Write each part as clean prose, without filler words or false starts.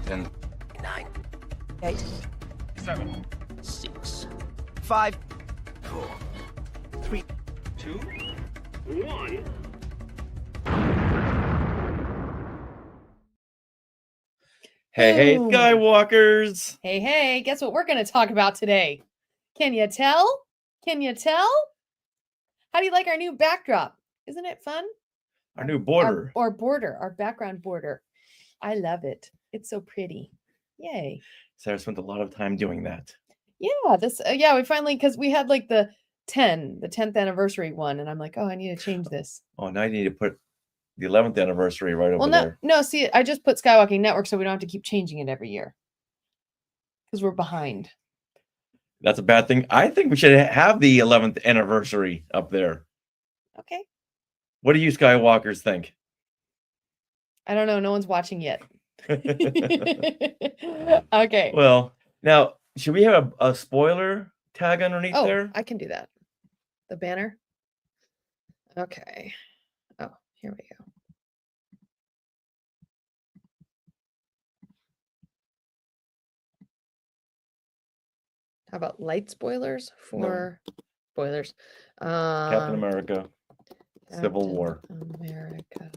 10, 9, 8, 7, 6, 5, 4, 3, 2, 1. Hey, Boom. Skywalkers! Hey, guess what we're going to talk about today? Can you tell? Can you tell? How do you like our new backdrop? Isn't it fun? Our new border. Our border, our background border. I love it. It's so pretty. Yay. Sarah spent a lot of time doing that. Yeah, we finally, because we had like the 10th anniversary one, and I'm like, oh, I need to change this. Oh, now you need to put the 11th anniversary right over Well, there. no, see, I just put Skywalking Network so we don't have to keep changing it every year. Because we're behind. That's a bad thing. I think we should have the 11th anniversary up there. Okay. What do you Skywalkers think? I don't know. No one's watching yet. Okay. Well, now, should we have a spoiler tag underneath there? I can do that. The banner. Okay. Oh, here we go. How about light spoilers for spoilers? Captain America, Civil War, America.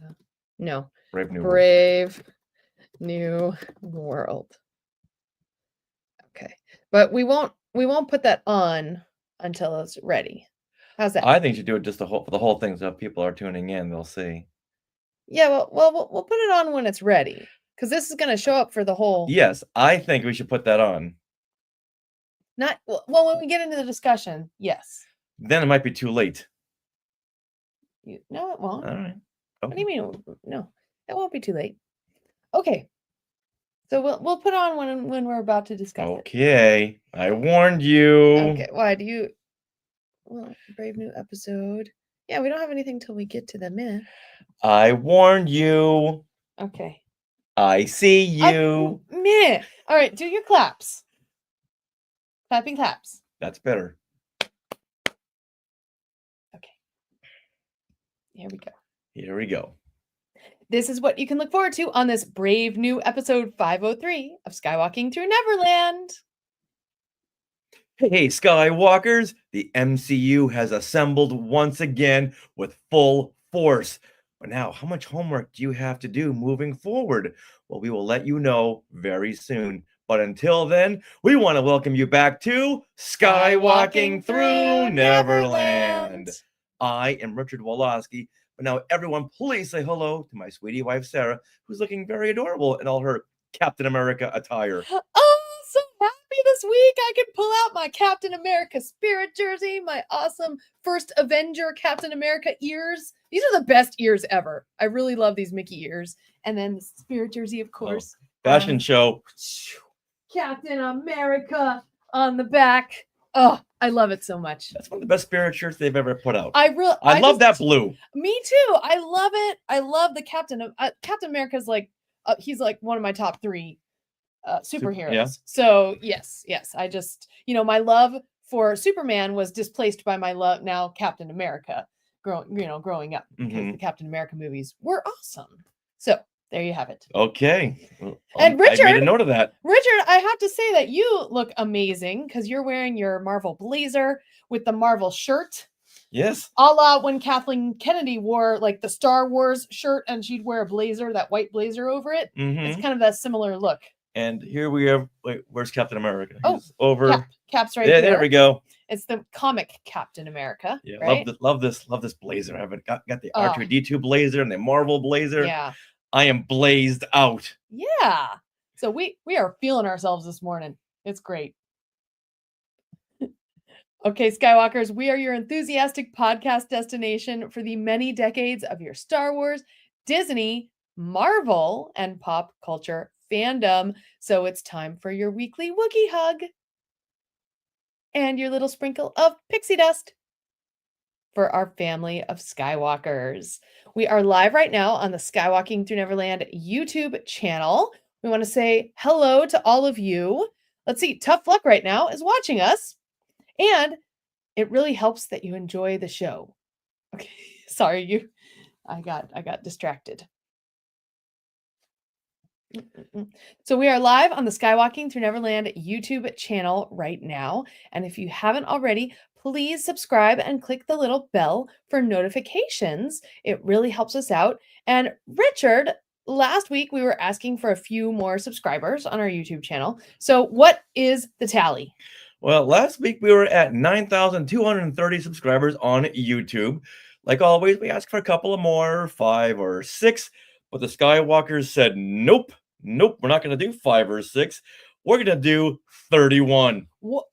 No. Brave New World. Brave New World. Okay. But we won't put that on until it's ready. How's that? I think you should do it just for the whole thing, so if people are tuning in, they'll see. Yeah, well, we'll put it on when it's ready, because this is going to show up for the whole. Yes, I think we should put that on. Not well when we get into the discussion. Yes. Then it might be too late. No, it won't. All right. What do you mean? No, it won't be too late. Okay. So we'll put on when we're about to discuss it. Okay, I warned you. Okay. Why do you? Well, brave new episode. Yeah, we don't have anything till we get to the meh. I warned you. Okay. I see you. Meh. All right, do your claps. Clapping claps. That's better. Okay. Here we go. Here we go. This is what you can look forward to on this brave new episode 503 of Skywalking Through Neverland. Hey, Skywalkers! The MCU has assembled once again with full force. But now, how much homework do you have to do moving forward? Well, we will let you know very soon. But until then, we want to welcome you back to Skywalking Through Neverland. I am Richard Woloski. But now, everyone, please say hello to my sweetie wife, Sarah, who's looking very adorable in all her Captain America attire. Oh, so happy this week. I can pull out my Captain America spirit jersey, my awesome first Avenger Captain America ears. These are the best ears ever. I really love these Mickey ears. And then the spirit jersey, of course. Fashion show. Captain America on the back. Oh, I love it so much. That's one of the best spirit shirts they've ever put out. I love that blue. Me too. I love it. I love the Captain America's like he's like one of my top 3 superheroes. Yeah. So yes. I just, my love for Superman was displaced by my love now Captain America growing up, because the Captain America movies were awesome. So there you have it. Okay. And Richard, I made a note of that. Richard, I have to say that you look amazing because you're wearing your Marvel blazer with the Marvel shirt. Yes. A la when Kathleen Kennedy wore like the Star Wars shirt and she'd wear a blazer, that white blazer over it. Mm-hmm. It's kind of that similar look. And here we have. Wait, where's Captain America? Oh, He's over. Cap's right Yeah, here. there we go. It's the comic Captain America. Yeah, right? love this blazer. I haven't got the Oh. R2D2 blazer and the Marvel blazer. Yeah. I am blazed out. Yeah. So we are feeling ourselves this morning. It's great. Okay, Skywalkers, we are your enthusiastic podcast destination for the many decades of your Star Wars, Disney, Marvel, and pop culture fandom. So it's time for your weekly Wookiee hug and your little sprinkle of pixie dust for our family of Skywalkers. We are live right now on the Skywalking Through Neverland YouTube channel. We want to say hello to all of you. Let's see, Tough Luck right now is watching us, and it really helps that you enjoy the show. Okay, sorry, I got distracted. So we are live on the Skywalking Through Neverland YouTube channel right now. And if you haven't already, please subscribe and click the little bell for notifications. It really helps us out. And Richard, last week we were asking for a few more subscribers on our YouTube channel. So what is the tally? Well, last week we were at 9,230 subscribers on YouTube. Like always, we asked for a couple of more, 5 or 6, but the Skywalkers said, nope, we're not going to do 5 or 6. We're going to do 31. What?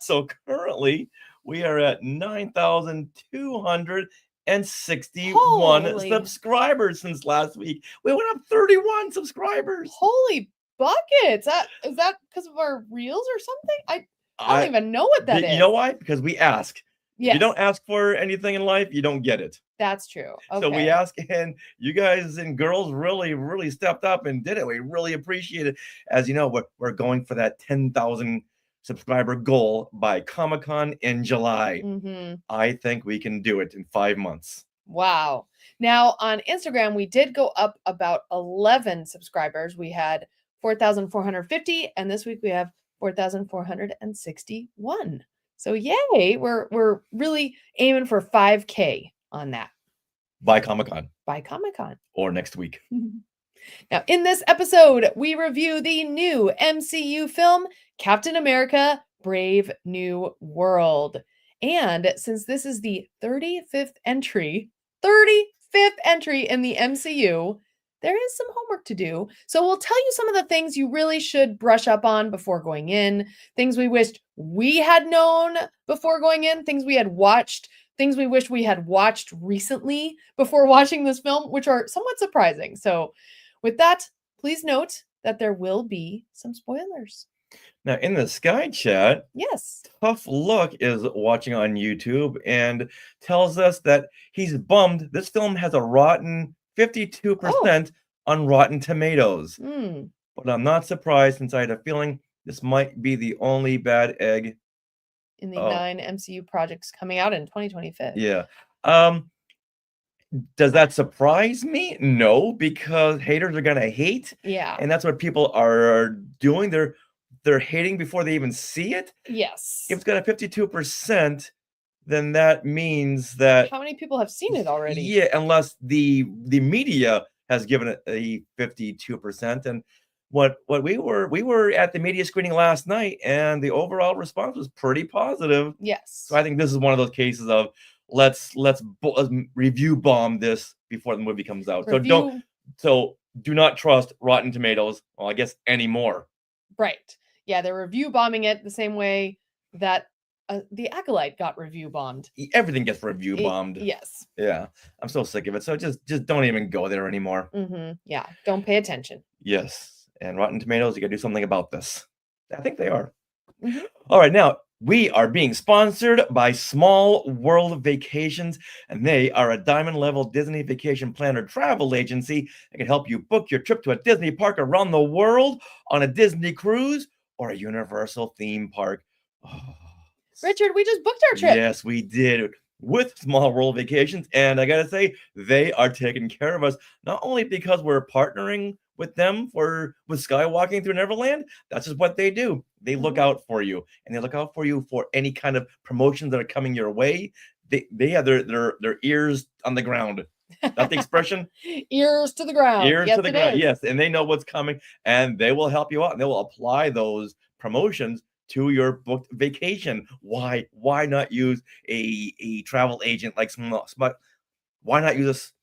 So currently, we are at 9,261 Holy. subscribers since last week. We went up 31 subscribers. Holy buckets. Is that because of our reels or something? I don't even know what that is. You know why? Because we ask. Yes. If you don't ask for anything in life, you don't get it. That's true. Okay. So we ask, and you guys and girls really stepped up and did it. We really appreciate it. As you know, we're going for that 10,000 subscriber goal by Comic-Con in July. Mm-hmm. I think we can do it in 5 months. Wow. Now on Instagram, we did go up about 11 subscribers. We had 4,450, and this week we have 4,461. So yay, we're really aiming for 5K on that. By Comic-Con. By Comic-Con. Or next week. Now, in this episode, we review the new MCU film, Captain America: Brave New World. And since this is the 35th entry in the MCU, there is some homework to do. So we'll tell you some of the things you really should brush up on before going in, things we wished we had known before going in, things we had watched, things we wish we had watched recently before watching this film, which are somewhat surprising. So with that, please note that there will be some spoilers. Now, in the Sky Chat, Yes. Tough Luck is watching on YouTube and tells us that he's bummed this film has a rotten 52% on Rotten Tomatoes. But I'm not surprised, since I had a feeling this might be the only bad egg In the 9 MCU projects coming out in 2025. Yeah. Does that surprise me? No, because haters are gonna hate. Yeah. And that's what people are doing. They're hating before they even see it. Yes. If it's got a 52%, then that means that How many people have seen it already? Yeah, unless the media has given it a 52%. And what we were at the media screening last night, and the overall response was pretty positive. Yes. So I think this is one of those cases of let's review bomb this before the movie comes out. So do not trust Rotten Tomatoes, well, I guess, anymore. Right. Yeah, they're review bombing it the same way that The Acolyte got review bombed. Everything gets review bombed. Yes. Yeah, I'm so sick of it. So just don't even go there anymore. Yeah, don't pay attention. Yes, and Rotten Tomatoes, you got to do something about this. I think they are. Mhm. All right, now we are being sponsored by Small World Vacations, and they are a diamond level Disney vacation planner travel agency that can help you book your trip to a Disney park around the world, on a Disney cruise, or a Universal theme park. Oh. Richard, we just booked our trip. Yes, we did, with Small World Vacations, and I gotta say, they are taking care of us, not only because we're partnering with them with Skywalking Through Neverland. That's just what they do. They look out for you, and they look out for you for any kind of promotions that are coming your way. They have their ears on the ground. That's the expression. Ears to the ground. Ears Yes, to the it ground. is. Yes, and they know what's coming, and they will help you out, and they will apply those promotions to your booked vacation. Why not use a travel agent like why not use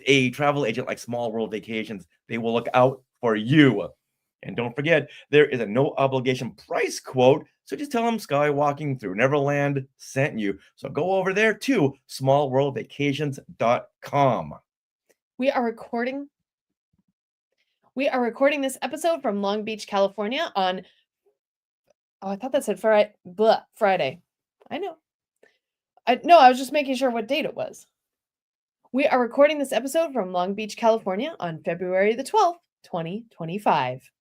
a travel agent like Small World Vacations? They will look out for you. And don't forget, there is a no obligation price quote. So just tell them Skywalking Through Neverland sent you. So go over there to smallworldvacations.com. We are recording this episode from Long Beach, California on I thought that said Friday. I know. I was just making sure what date it was. We are recording this episode from Long Beach, California on February the 12th, 2025.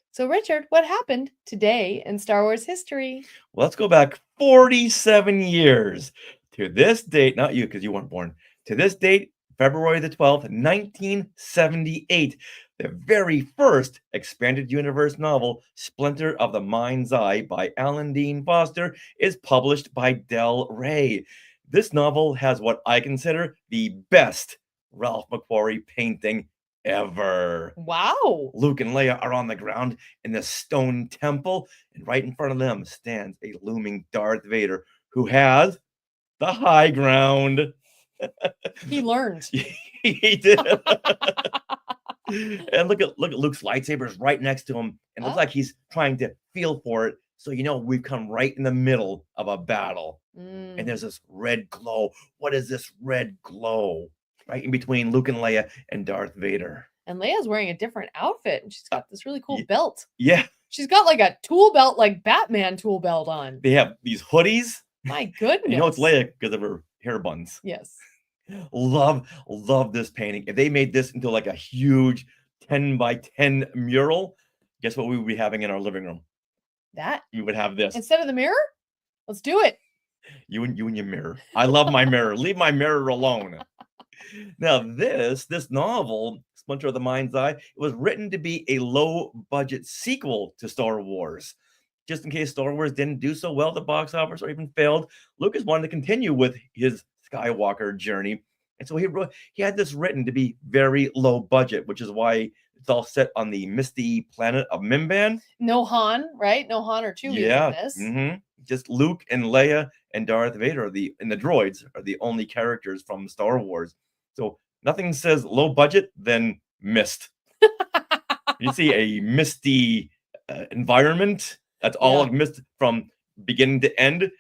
So, Richard, what happened today in Star Wars history? Let's go back 47 years to this date, not you because you weren't born, to this date, February the 12th, 1978. The very first expanded universe novel, Splinter of the Mind's Eye by Alan Dean Foster, is published by Del Rey. This novel has what I consider the best Ralph McQuarrie painting ever. Wow. Luke and Leia are on the ground in the stone temple, and right in front of them stands a looming Darth Vader who has the high ground. He learned. He did. And look at Luke's lightsabers right next to him, and it looks like he's trying to feel for it. So we've come right in the middle of a battle, and there's this red glow. What is this red glow? Right in between Luke and Leia and Darth Vader. And Leia's wearing a different outfit, and she's got this really cool belt. Yeah. She's got like a tool belt, like Batman tool belt on. They have these hoodies. My goodness. It's Leia because of her hair buns. Yes. Love this painting. If they made this into like a huge 10 by 10 mural, guess what we would be having in our living room? That? We would have this. Instead of the mirror? Let's do it. You and your mirror. I love my mirror. Leave my mirror alone. Now, this novel, Splinter of the Mind's Eye, it was written to be a low-budget sequel to Star Wars. Just in case Star Wars didn't do so well at the box office or even failed, Lucas wanted to continue with his Skywalker journey. And so he had this written to be very low budget, which is why it's all set on the misty planet of Mimban. No Han, right? No Han or Chewie in this. Just Luke and Leia and Darth Vader and the droids are the only characters from Star Wars. So nothing says low budget than mist. You see a misty environment that's all mist from beginning to end.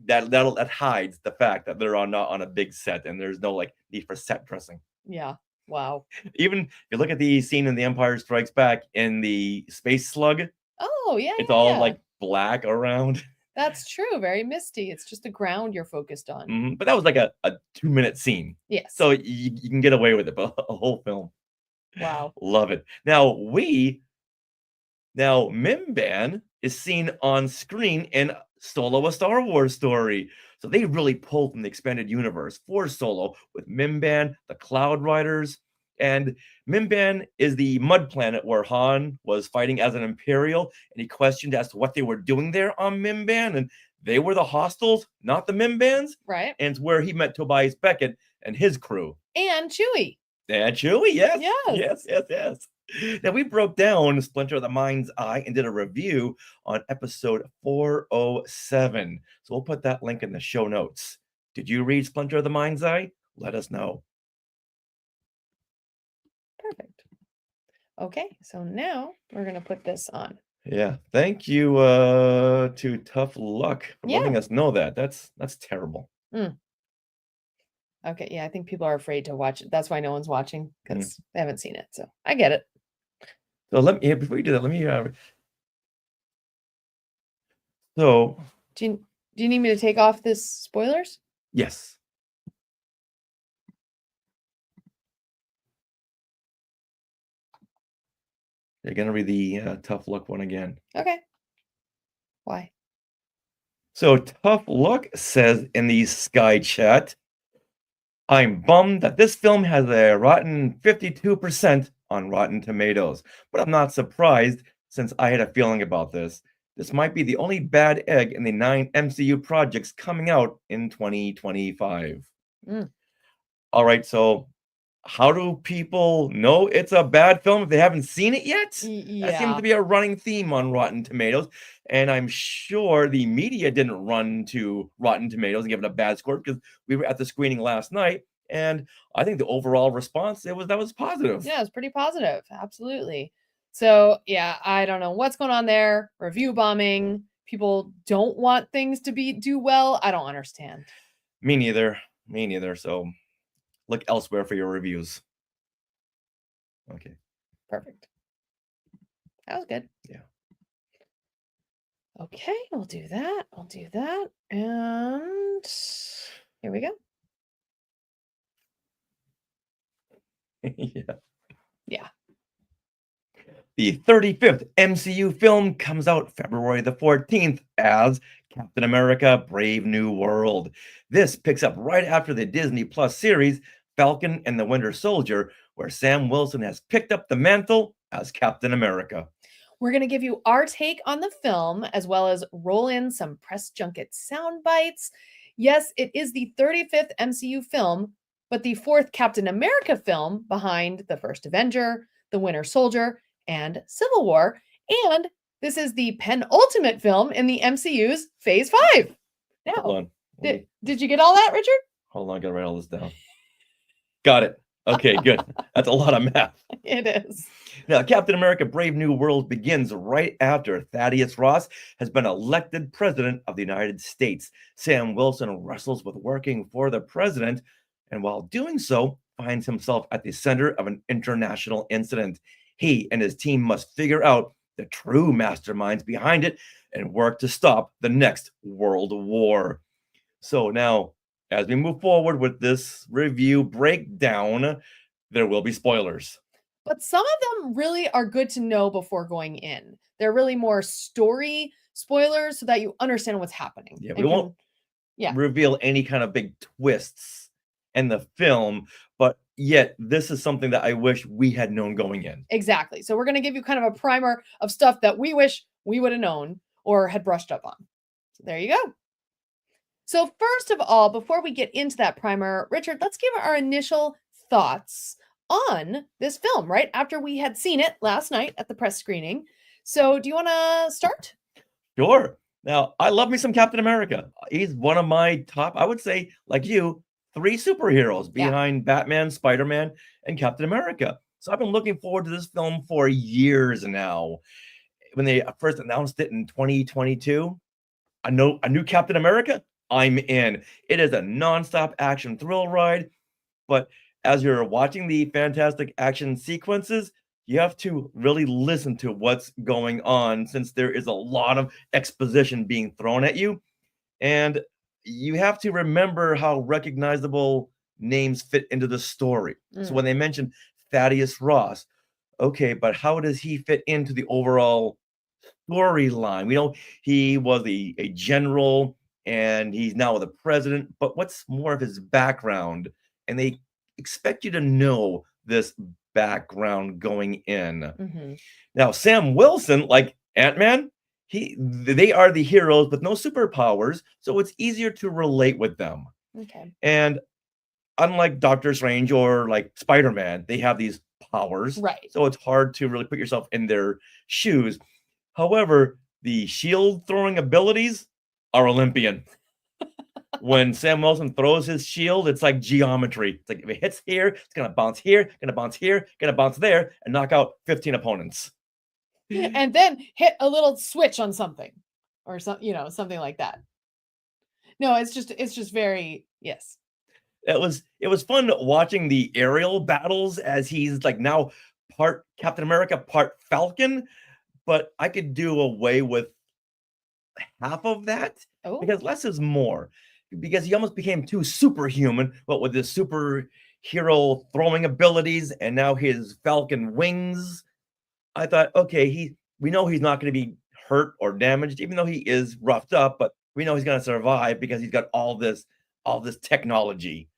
That hides the fact that they're not on a big set and there's no like need for set dressing. Yeah. Wow. Even if you look at the scene in The Empire Strikes Back in the space slug. Oh yeah. It's all like black around. That's true. Very misty. It's just the ground you're focused on. But that was like a 2-minute scene. Yes. So you can get away with it, but a whole film. Wow. Love it. Now Mimban is seen on screen in Solo: A Star Wars Story. So they really pulled from the expanded universe for Solo with Mimban, the Cloud Riders, and Mimban is the mud planet where Han was fighting as an Imperial, and he questioned as to what they were doing there on Mimban, and they were the hostiles, not the Mimbans. Right. And it's where he met Tobias Beckett and his crew. And Chewie. And Chewie, yes. Yes. Yes. Now, we broke down Splinter of the Mind's Eye and did a review on episode 407. So we'll put that link in the show notes. Did you read Splinter of the Mind's Eye? Let us know. Perfect. Okay, so now we're going to put this on. Yeah. Thank you to Tough Luck for Yeah. letting us know that. That's terrible. Okay, yeah, I think people are afraid to watch it. That's why no one's watching because they haven't seen it. So I get it. So before you do that, let me so Do you need me to take off this spoilers? yes. You're gonna read the Tough Luck one again. Okay. Why? So Tough Luck says in the Sky Chat, I'm bummed that this film has a rotten 52% on Rotten Tomatoes, but I'm not surprised since I had a feeling about this. This might be the only bad egg in the 9 MCU projects coming out in 2025. All right, so how do people know it's a bad film if they haven't seen it yet? That seems Yeah. to be a running theme on Rotten Tomatoes, and I'm sure the media didn't run to Rotten Tomatoes and give it a bad score because we were at the screening last night, and I think the overall response that was positive. Yeah, it's pretty positive. Absolutely. So, yeah, I don't know what's going on there. Review bombing. People don't want things to do well. I don't understand. Me neither. Me neither. So look elsewhere for your reviews. Okay. Perfect. That was good. Yeah. Okay, we'll do that. We'll do that. And here we go. Yeah. Yeah. The 35th MCU film comes out February the 14th as Captain America Brave New World. This picks up right after the Disney Plus series Falcon and the Winter Soldier, where Sam Wilson has picked up the mantle as Captain America. We're going to give you our take on the film as well as roll in some press junket sound bites. Yes, it is the 35th MCU film, but the fourth Captain America film behind the first Avenger, the Winter Soldier, and Civil War. And this is the penultimate film in the MCU's Phase 5. Now, Hold on. did you get all that, Richard? Hold on, I gotta write all this down. Got it. Okay, good. That's a lot of math. It is. Now, Captain America Brave New World begins right after Thaddeus Ross has been elected president of the United States. Sam Wilson wrestles with working for the president, and while doing so, finds himself at the center of an international incident. He and his team must figure out the true masterminds behind it and work to stop the next world war. So now, as we move forward with this review breakdown, there will be spoilers. But some of them really are good to know before going in. They're really more story spoilers so that you understand what's happening. Yeah, and we won't yeah. reveal any kind of big twists in the film, but yet this is something that I wish we had known going in. Exactly. So we're going to give you kind of a primer of stuff that we wish we would have known or had brushed up on. So there you go. So first of all, before we get into that primer, Richard, let's give our initial thoughts on this film right after we had seen it last night at the press screening. So do you want to start? Sure. Now, I love me some Captain America. He's one of my top, I would say, like you, 3 superheroes Yeah. behind Batman, Spider-Man, and Captain America. So I've been looking forward to this film for years now. When they first announced it in 2022, a new Captain America, I'm in. It is a nonstop action thrill ride, but as you're watching the fantastic action sequences, you have to really listen to what's going on since there is a lot of exposition being thrown at you. And you have to remember how recognizable names fit into the story. So when they mention Thaddeus Ross, okay, but how does he fit into the overall storyline? We know he was a general and he's now the president, but what's more of his background? And they expect you to know this background going in. Now, Sam Wilson, like Ant-Man, they are the heroes with no superpowers, so it's easier to relate with them. Okay. And unlike Doctor Strange or like Spider-Man, they have these powers. Right. So it's hard to really put yourself in their shoes. However, the shield throwing abilities are Olympian. When Sam Wilson throws his shield, it's like geometry. It's like if it hits here, it's gonna bounce here, gonna bounce here, gonna bounce there, and knock out 15 opponents. And then hit a little switch on something or something like that. No, it's just very, yes. It was fun watching the aerial battles as he's like now part Captain America, part Falcon, but I could do away with half of that because less is more. Because he almost became too superhuman, but with his superhero throwing abilities and now his Falcon wings. I thought, okay, we know he's not going to be hurt or damaged, even though he is roughed up, but we know he's going to survive because he's got all this technology.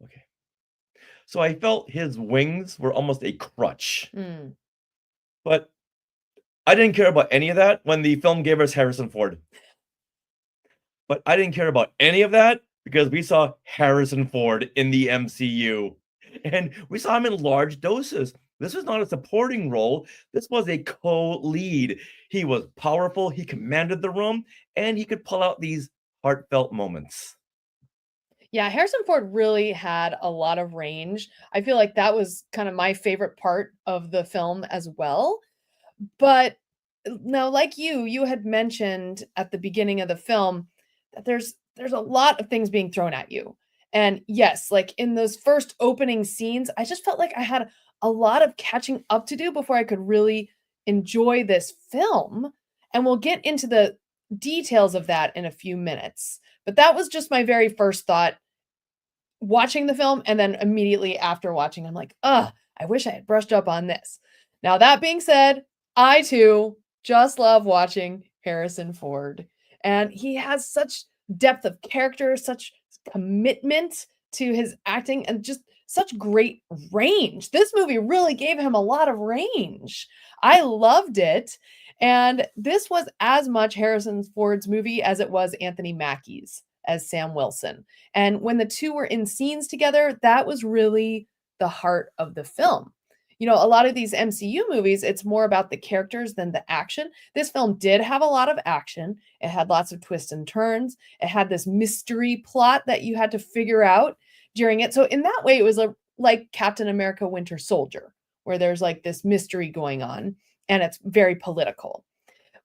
Okay. So I felt his wings were almost a crutch. Mm. But I didn't care about any of that when the film gave us Harrison Ford. But I didn't care about any of that because we saw Harrison Ford in the MCU. And we saw him in large doses. This was not a supporting role. This was a co-lead. He was powerful, he commanded the room, and he could pull out these heartfelt moments. Yeah, Harrison Ford really had a lot of range. I feel like that was kind of my favorite part of the film as well. But now, like you had mentioned at the beginning of the film that there's a lot of things being thrown at you. And yes, like in those first opening scenes, I just felt like I had a lot of catching up to do before I could really enjoy this film. And we'll get into the details of that in a few minutes. But that was just my very first thought watching the film, and then immediately after watching, I'm like, ugh, I wish I had brushed up on this. Now, that being said, I too just love watching Harrison Ford. And he has such depth of character, such commitment to his acting, and just such great range. This movie really gave him a lot of range. I loved it. And this was as much Harrison Ford's movie as it was Anthony Mackie's as Sam Wilson. And when the two were in scenes together, that was really the heart of the film. You know, a lot of these MCU movies, it's more about the characters than the action. This film did have a lot of action. It had lots of twists and turns. It had this mystery plot that you had to figure out during it. So in that way, it was like Captain America Winter Soldier, where there's like this mystery going on and it's very political.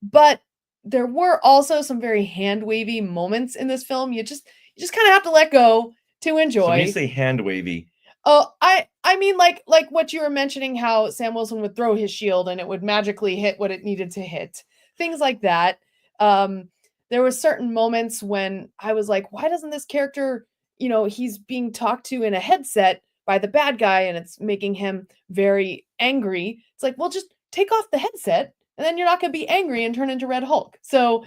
But there were also some very hand wavy moments in this film. You just kind of have to let go to So when enjoy. you say hand wavy, Oh, I mean like what you were mentioning, how Sam Wilson would throw his shield and it would magically hit what it needed to hit. Things like that. There were certain moments when I was like, why doesn't this character, you know, he's being talked to in a headset by the bad guy and it's making him very angry. It's like, well, just take off the headset and then you're not going to be angry and turn into Red Hulk. So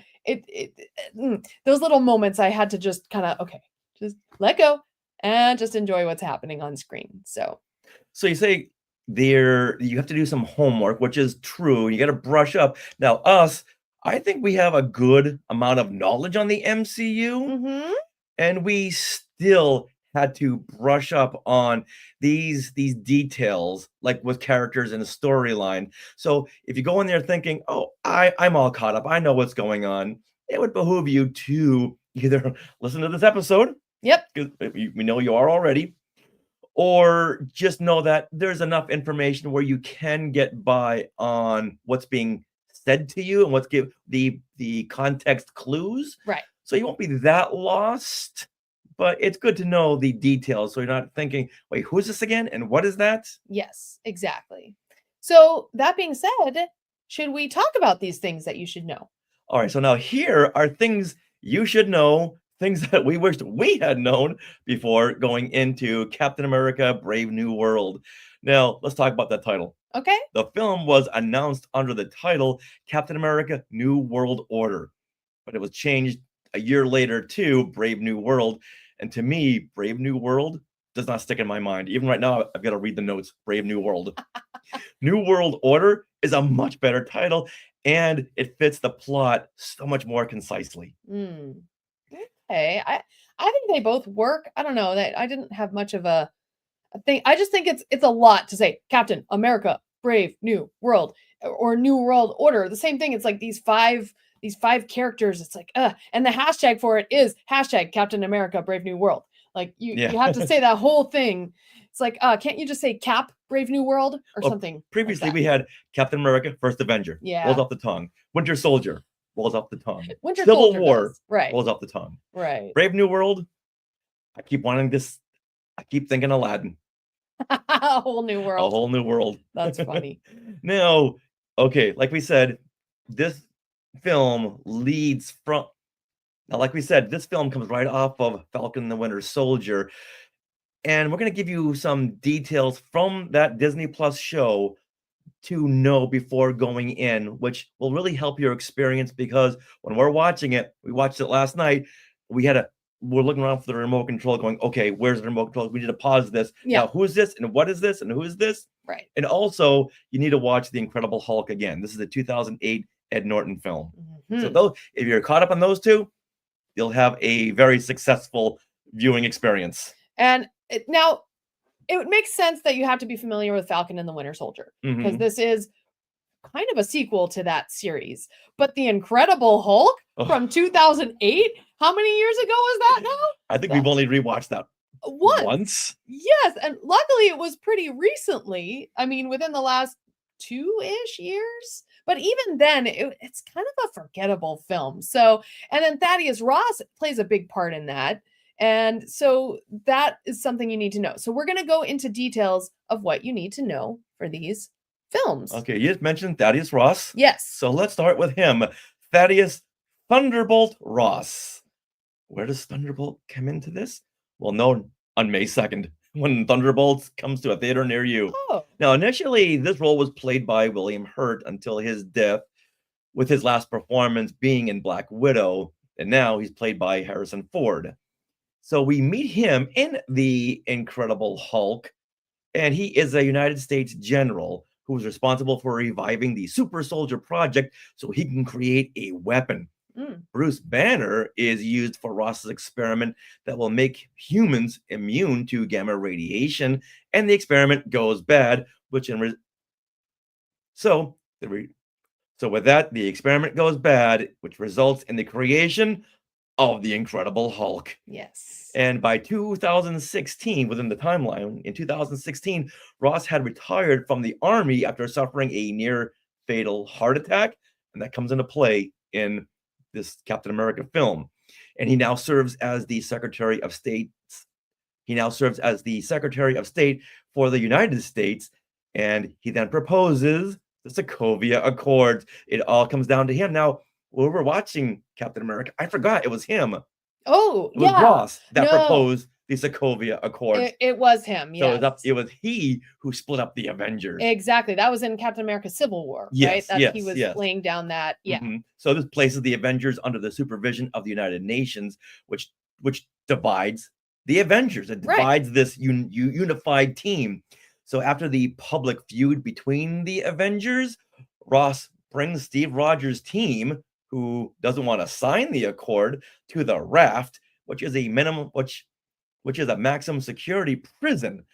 those little moments I had to just kind of, okay, just let go and just enjoy what's happening on screen. So so you say you have to do some homework, which is true. You got to brush up. Now, I think we have a good amount of knowledge on the MCU, mhm. and we still had to brush up on these details, like with characters in a storyline. So if you go in there thinking, "Oh, I'm all caught up. I know what's going on," it would behoove you to either listen to this episode, Yep. 'cause we know you are already, or just know that there's enough information where you can get by on what's being said to you and what's give the context clues. Right. So you won't be that lost, but it's good to know the details so you're not thinking, wait, who's this again? And what is that? Yes, exactly. So that being said, should we talk about these things that you should know? All right, so now here are things you should know, things that we wished we had known before going into Captain America Brave New World. Now, let's talk about that title. Okay. The film was announced under the title Captain America New World Order, but it was changed a year later to Brave New World. And to me, Brave New World does not stick in my mind. Even right now, I've got to read the notes. Brave New World. New World Order is a much better title, and it fits the plot so much more concisely. Mm. Okay. I think they both work. I don't know that I didn't have much of a thing. I just think it's a lot to say Captain America, Brave New World, or New World Order. The same thing. It's like these five characters. It's like and the hashtag for it is hashtag Captain America, Brave New World. Like you have to say that whole thing. It's like can't you just say Cap Brave New World or Well, something? Previously, like that? we had Captain America, First Avenger. Yeah. Rolls off the tongue. Winter Soldier. Rolls off the tongue. Winter Civil Soldier War. does. Right. Rolls off the tongue. Right. Brave New World. I keep wanting this. I keep thinking Aladdin. A whole new A world. whole new world. That's funny. Now, okay, like we said, this film leads from. Now, like we said, this film comes right off of Falcon and the Winter Soldier. And we're going to give you some details from that Disney Plus show to know before going in, which will really help your experience because when we're watching it, we watched it last night, we had to we're looking around for the remote control, going, okay, where's the remote control? We need to pause this. Yeah. Now, who is this? And what is this? And who is this? Right. And also, you need to watch The Incredible Hulk again. This is the 2008 Ed Norton film. So Mhm. those, if you're caught up on those two, you'll have a very successful viewing experience. And now it would make sense that you have to be familiar with Falcon and the Winter Soldier because Mhm. this is kind of a sequel to that series. But The Incredible Hulk Oh. from 2008, how many years ago was that now? I think we've only rewatched that once. Yes, and luckily it was pretty recently. I mean, within the last 2-ish years. But even then, it's kind of a forgettable film. So, and then Thaddeus Ross plays a big part in that. And so that is something you need to know. So we're going to go into details of what you need to know for these films. Okay, you just mentioned Thaddeus Ross. Yes. So let's start with him, Thaddeus Thunderbolt Ross. Where does Thunderbolt come into this? Well, no, on May 2nd, when Thunderbolts comes to a theater near you. Oh, Now, initially, this role was played by William Hurt until his death, with his last performance being in Black Widow, and now he's played by Harrison Ford. So we meet him in The Incredible Hulk, and he is a United States general who is responsible for reviving the Super Soldier Project so he can create a weapon. mm, Bruce Banner is used for Ross's experiment that will make humans immune to gamma radiation, and the experiment goes bad, which so with that, the experiment goes bad, which results in the creation of the Incredible Hulk. yes. And by 2016, within the timeline, in 2016, Ross had retired from the army after suffering a near fatal heart attack, and that comes into play in this Captain America film. And he now serves as the Secretary of State. He now serves as the Secretary of State for the United States, and he then proposes the Sokovia Accords. It all comes down to him. Now, when we were watching Captain America, I forgot it was him. Oh, It was yeah. Ross that No. proposed the Sokovia Accords. It was him. So Yes. it was he who split up the Avengers. Exactly. That was in Captain America Civil War, right? Yes, That he yes, was yes. laying down that. Yeah. Mhm. So this places the Avengers under the supervision of the United Nations, which divides the Avengers. It Right. divides this unified team. So after the public feud between the Avengers, Ross brings Steve Rogers' team, who doesn't want to sign the accord, to the Raft, which is a maximum security prison.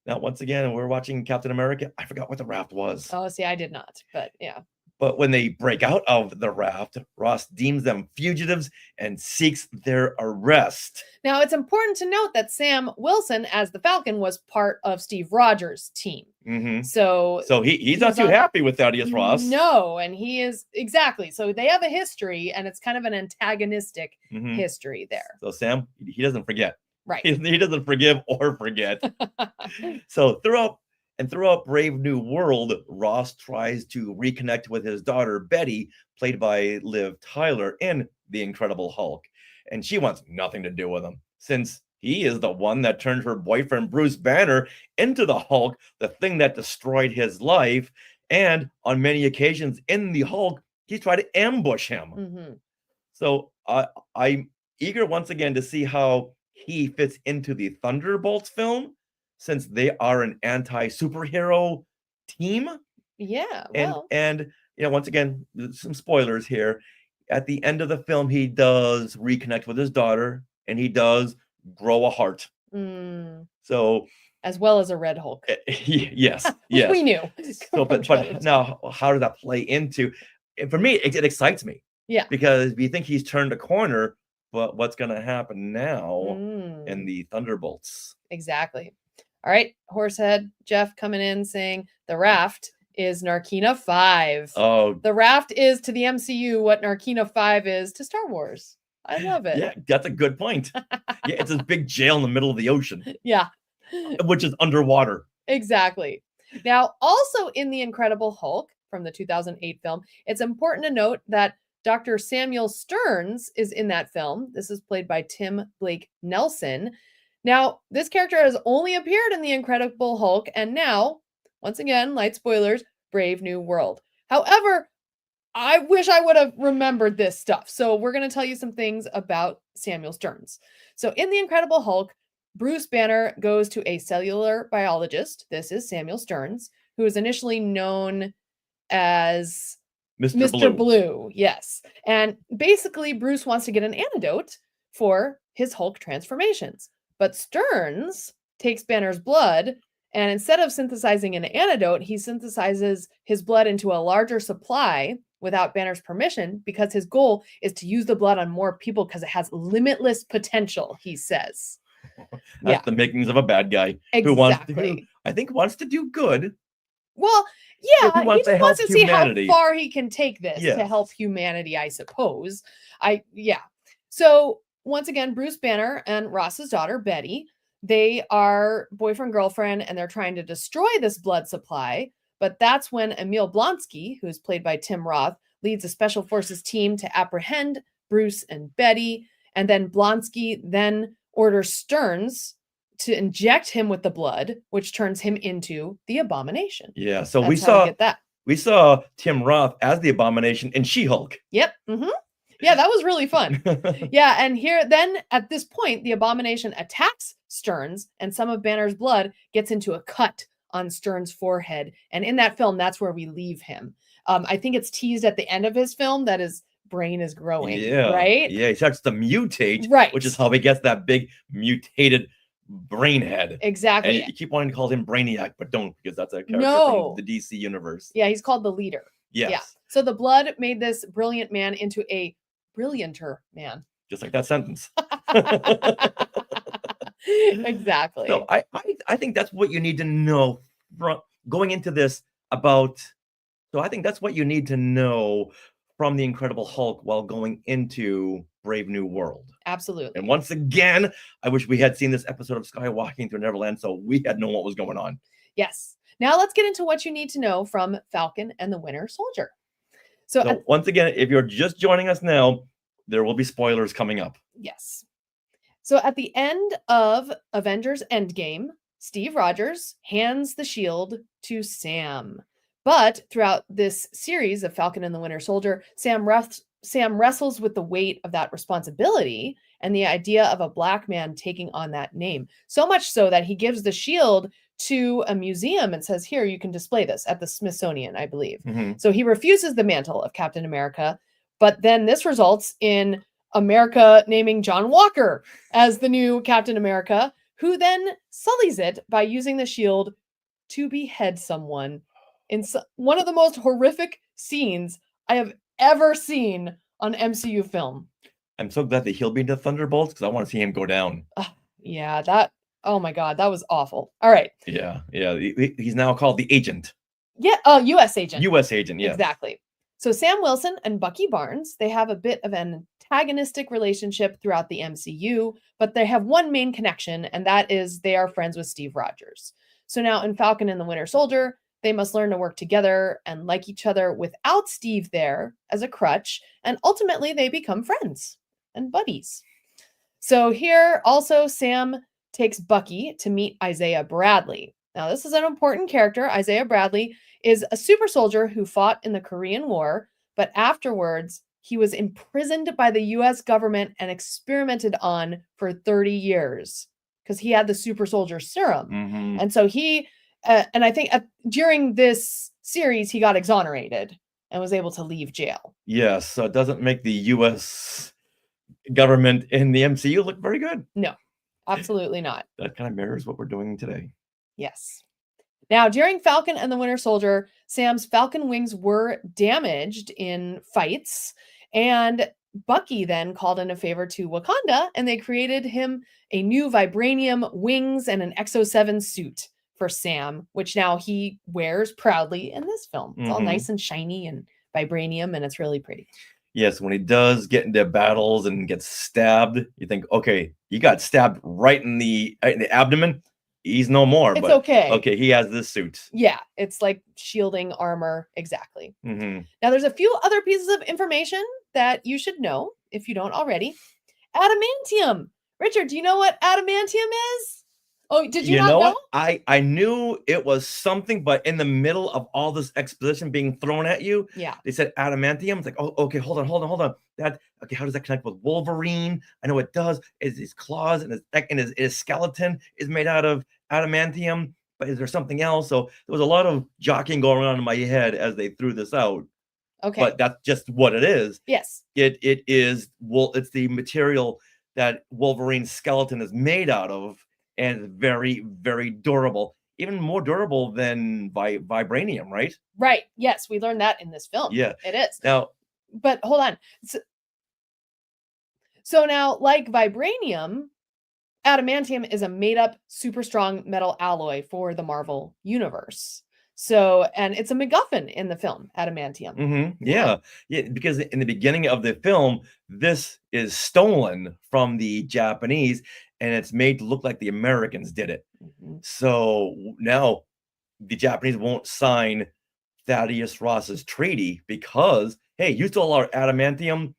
Now, once again, we're watching Captain America. I forgot what the Raft was. Oh, see, I did not, but yeah. But when they break out of the Raft, Ross deems them fugitives and seeks their arrest. Now, it's important to note that Sam Wilson, as the Falcon, was part of Steve Rogers' team. Mhm. So, So he's not was too on- happy with Thaddeus Ross. No, and he is exactly. So they have a history, and it's kind of an antagonistic Mhm. history there. So Sam, he doesn't forget. Right. He doesn't forgive or forget. So throughout Brave New World, Ross tries to reconnect with his daughter Betty, played by Liv Tyler, in The Incredible Hulk, and she wants nothing to do with him, since he is the one that turned her boyfriend Bruce Banner into the Hulk, the thing that destroyed his life. And on many occasions in the Hulk, he tried to ambush him. Mhm. So I'm eager once again to see how he fits into the Thunderbolts film, since they are an anti-superhero team. Yeah. And Well, once again, some spoilers here. At the end of the film, he does reconnect with his daughter, and he does grow a heart. So as well as a Red Hulk. yes, yes. We knew. So, but now, how does that play into? For me, it excites me. Yeah. Because we think he's turned a corner, but what's going to happen now Mm, in the Thunderbolts? exactly. All right, Horsehead Jeff coming in saying the Raft is Narkina 5. Oh, The Raft is to the MCU what Narkina 5 is to Star Wars. I love it. yeah, that's a good point. Yeah, it's this big jail in the middle of the ocean, Yeah. which is underwater. Exactly. Now, also in The Incredible Hulk from the 2008 film, it's important to note that Dr. Samuel Stearns is in that film. This is played by Tim Blake Nelson. Now, this character has only appeared in The Incredible Hulk, and now, once again, light spoilers, Brave New World. However, I wish I would have remembered this stuff. So we're going to tell you some things about Samuel Stearns. So in The Incredible Hulk, Bruce Banner goes to a cellular biologist. This is Samuel Stearns, who is initially known as Mr. Blue. Yes. And basically, Bruce wants to get an antidote for his Hulk transformations. But Stearns takes Banner's blood, and instead of synthesizing an antidote, he synthesizes his blood into a larger supply without Banner's permission, because his goal is to use the blood on more people because it has limitless potential, he says. That's the makings of a bad guy who I think wants to do good. Well, yeah, he he just wants to see how humanity. far he can take this to help humanity, I suppose. So once again, Bruce Banner and Ross's daughter, Betty, they are boyfriend, girlfriend, and they're trying to destroy this blood supply. But that's when Emil Blonsky, who's played by Tim Roth, leads a special forces team to apprehend Bruce and Betty. And then Blonsky then orders Stearns to inject him with the blood, which turns him into the Abomination. Yeah, so That's we how saw get that. We saw Tim Roth as the Abomination in She-Hulk. Yep. Yeah, that was really fun. Yeah, and then at this point, the Abomination attacks Stearns, and some of Banner's blood gets into a cut on Stearns' forehead. And in that film, that's where we leave him. I think it's teased at the end of his film that his brain is growing, right? Yeah, he starts to mutate, right? Which is how he gets that big mutated brain head. Exactly. And you keep wanting to call him Brainiac, but don't, because that's a character from the DC universe. Yeah, he's called the Leader. Yes. Yeah. So the blood made this brilliant man into a brillianter man. Just like that sentence. Exactly. So I think that's what you need to know from going into this about. So I think that's what you need to know from the Incredible Hulk while going into Brave New World. Absolutely. And once again, I wish we had seen this episode of Skywalking Through Neverland so we had known what was going on. Yes. Now let's get into what you need to know from Falcon and the Winter Soldier. So once again, if you're just joining us now, there will be spoilers coming up. Yes. So at the end of Avengers Endgame, Steve Rogers hands the shield to Sam. But throughout this series of Falcon and the Winter Soldier, Sam wrestles with the weight of that responsibility and the idea of a black man taking on that name. So much so that he gives the shield to a museum and says, here, you can display this at the Smithsonian, I believe. So he refuses the mantle of Captain America, but then this results in America naming John Walker as the new Captain America, who then sullies it by using the shield to behead someone in one of the most horrific scenes I have ever seen on MCU film. I'm so glad that he'll be in the Thunderbolts because I want to see him go down. Yeah, oh my God, that was awful. All right. Yeah. He's now called the Agent. Yeah, U.S. Agent. U.S. Agent, yeah. Exactly. So Sam Wilson and Bucky Barnes, they have a bit of an antagonistic relationship throughout the MCU, but they have one main connection, and that is they are friends with Steve Rogers. So now in Falcon and the Winter Soldier, they must learn to work together and like each other without Steve there as a crutch, and ultimately they become friends and buddies. So here also Sam takes Bucky to meet Isaiah Bradley. Now this is an important character. Isaiah Bradley is a super soldier who fought in the Korean War, but afterwards he was imprisoned by the US government and experimented on for 30 years because he had the super soldier serum. And so he, and I think during this series, he got exonerated and was able to leave jail. Yes, so it doesn't make the US government in the MCU look very good. No, absolutely not. That kind of mirrors what we're doing today. Yes. Now, during Falcon and the Winter Soldier, Sam's Falcon wings were damaged in fights, and Bucky then called in a favor to Wakanda, and they created him a new vibranium wings and an Exo-7 suit for Sam, which now he wears proudly in this film. It's all nice and shiny and vibranium, and it's really pretty. Yes, when he does get into battles and gets stabbed, you think, okay, he got stabbed right in the abdomen. He's no more. It's but okay. Okay, he has this suit. Yeah, it's like shielding armor. Exactly. Now, there's a few other pieces of information that you should know if you don't already. Adamantium. Richard, do you know what adamantium is? Oh, did you You not know know? what? I knew it was something, but in the middle of all this exposition being thrown at you, Yeah. they said adamantium. It's like, oh, okay, hold on. That okay, how does that connect with Wolverine? I know it does. Is his claws and his skeleton is made out of adamantium, but is there something else? So there was a lot of jockeying going on in my head as they threw this out. Okay. But that's just what it is. Yes. It's the material that Wolverine's skeleton is made out of, and it's very, very durable, even more durable than vibranium, right? Right. Yes, we learned that in this film. Yeah. It is. Now, But hold on. So now, like vibranium, adamantium is a made up super strong metal alloy for the Marvel universe. So, and it's a MacGuffin in the film, adamantium. yeah, because in the beginning of the film, this is stolen from the Japanese, and it's made to look like the Americans did it. Mhm. So now the Japanese won't sign Thaddeus Ross's treaty because, hey, you stole our adamantium.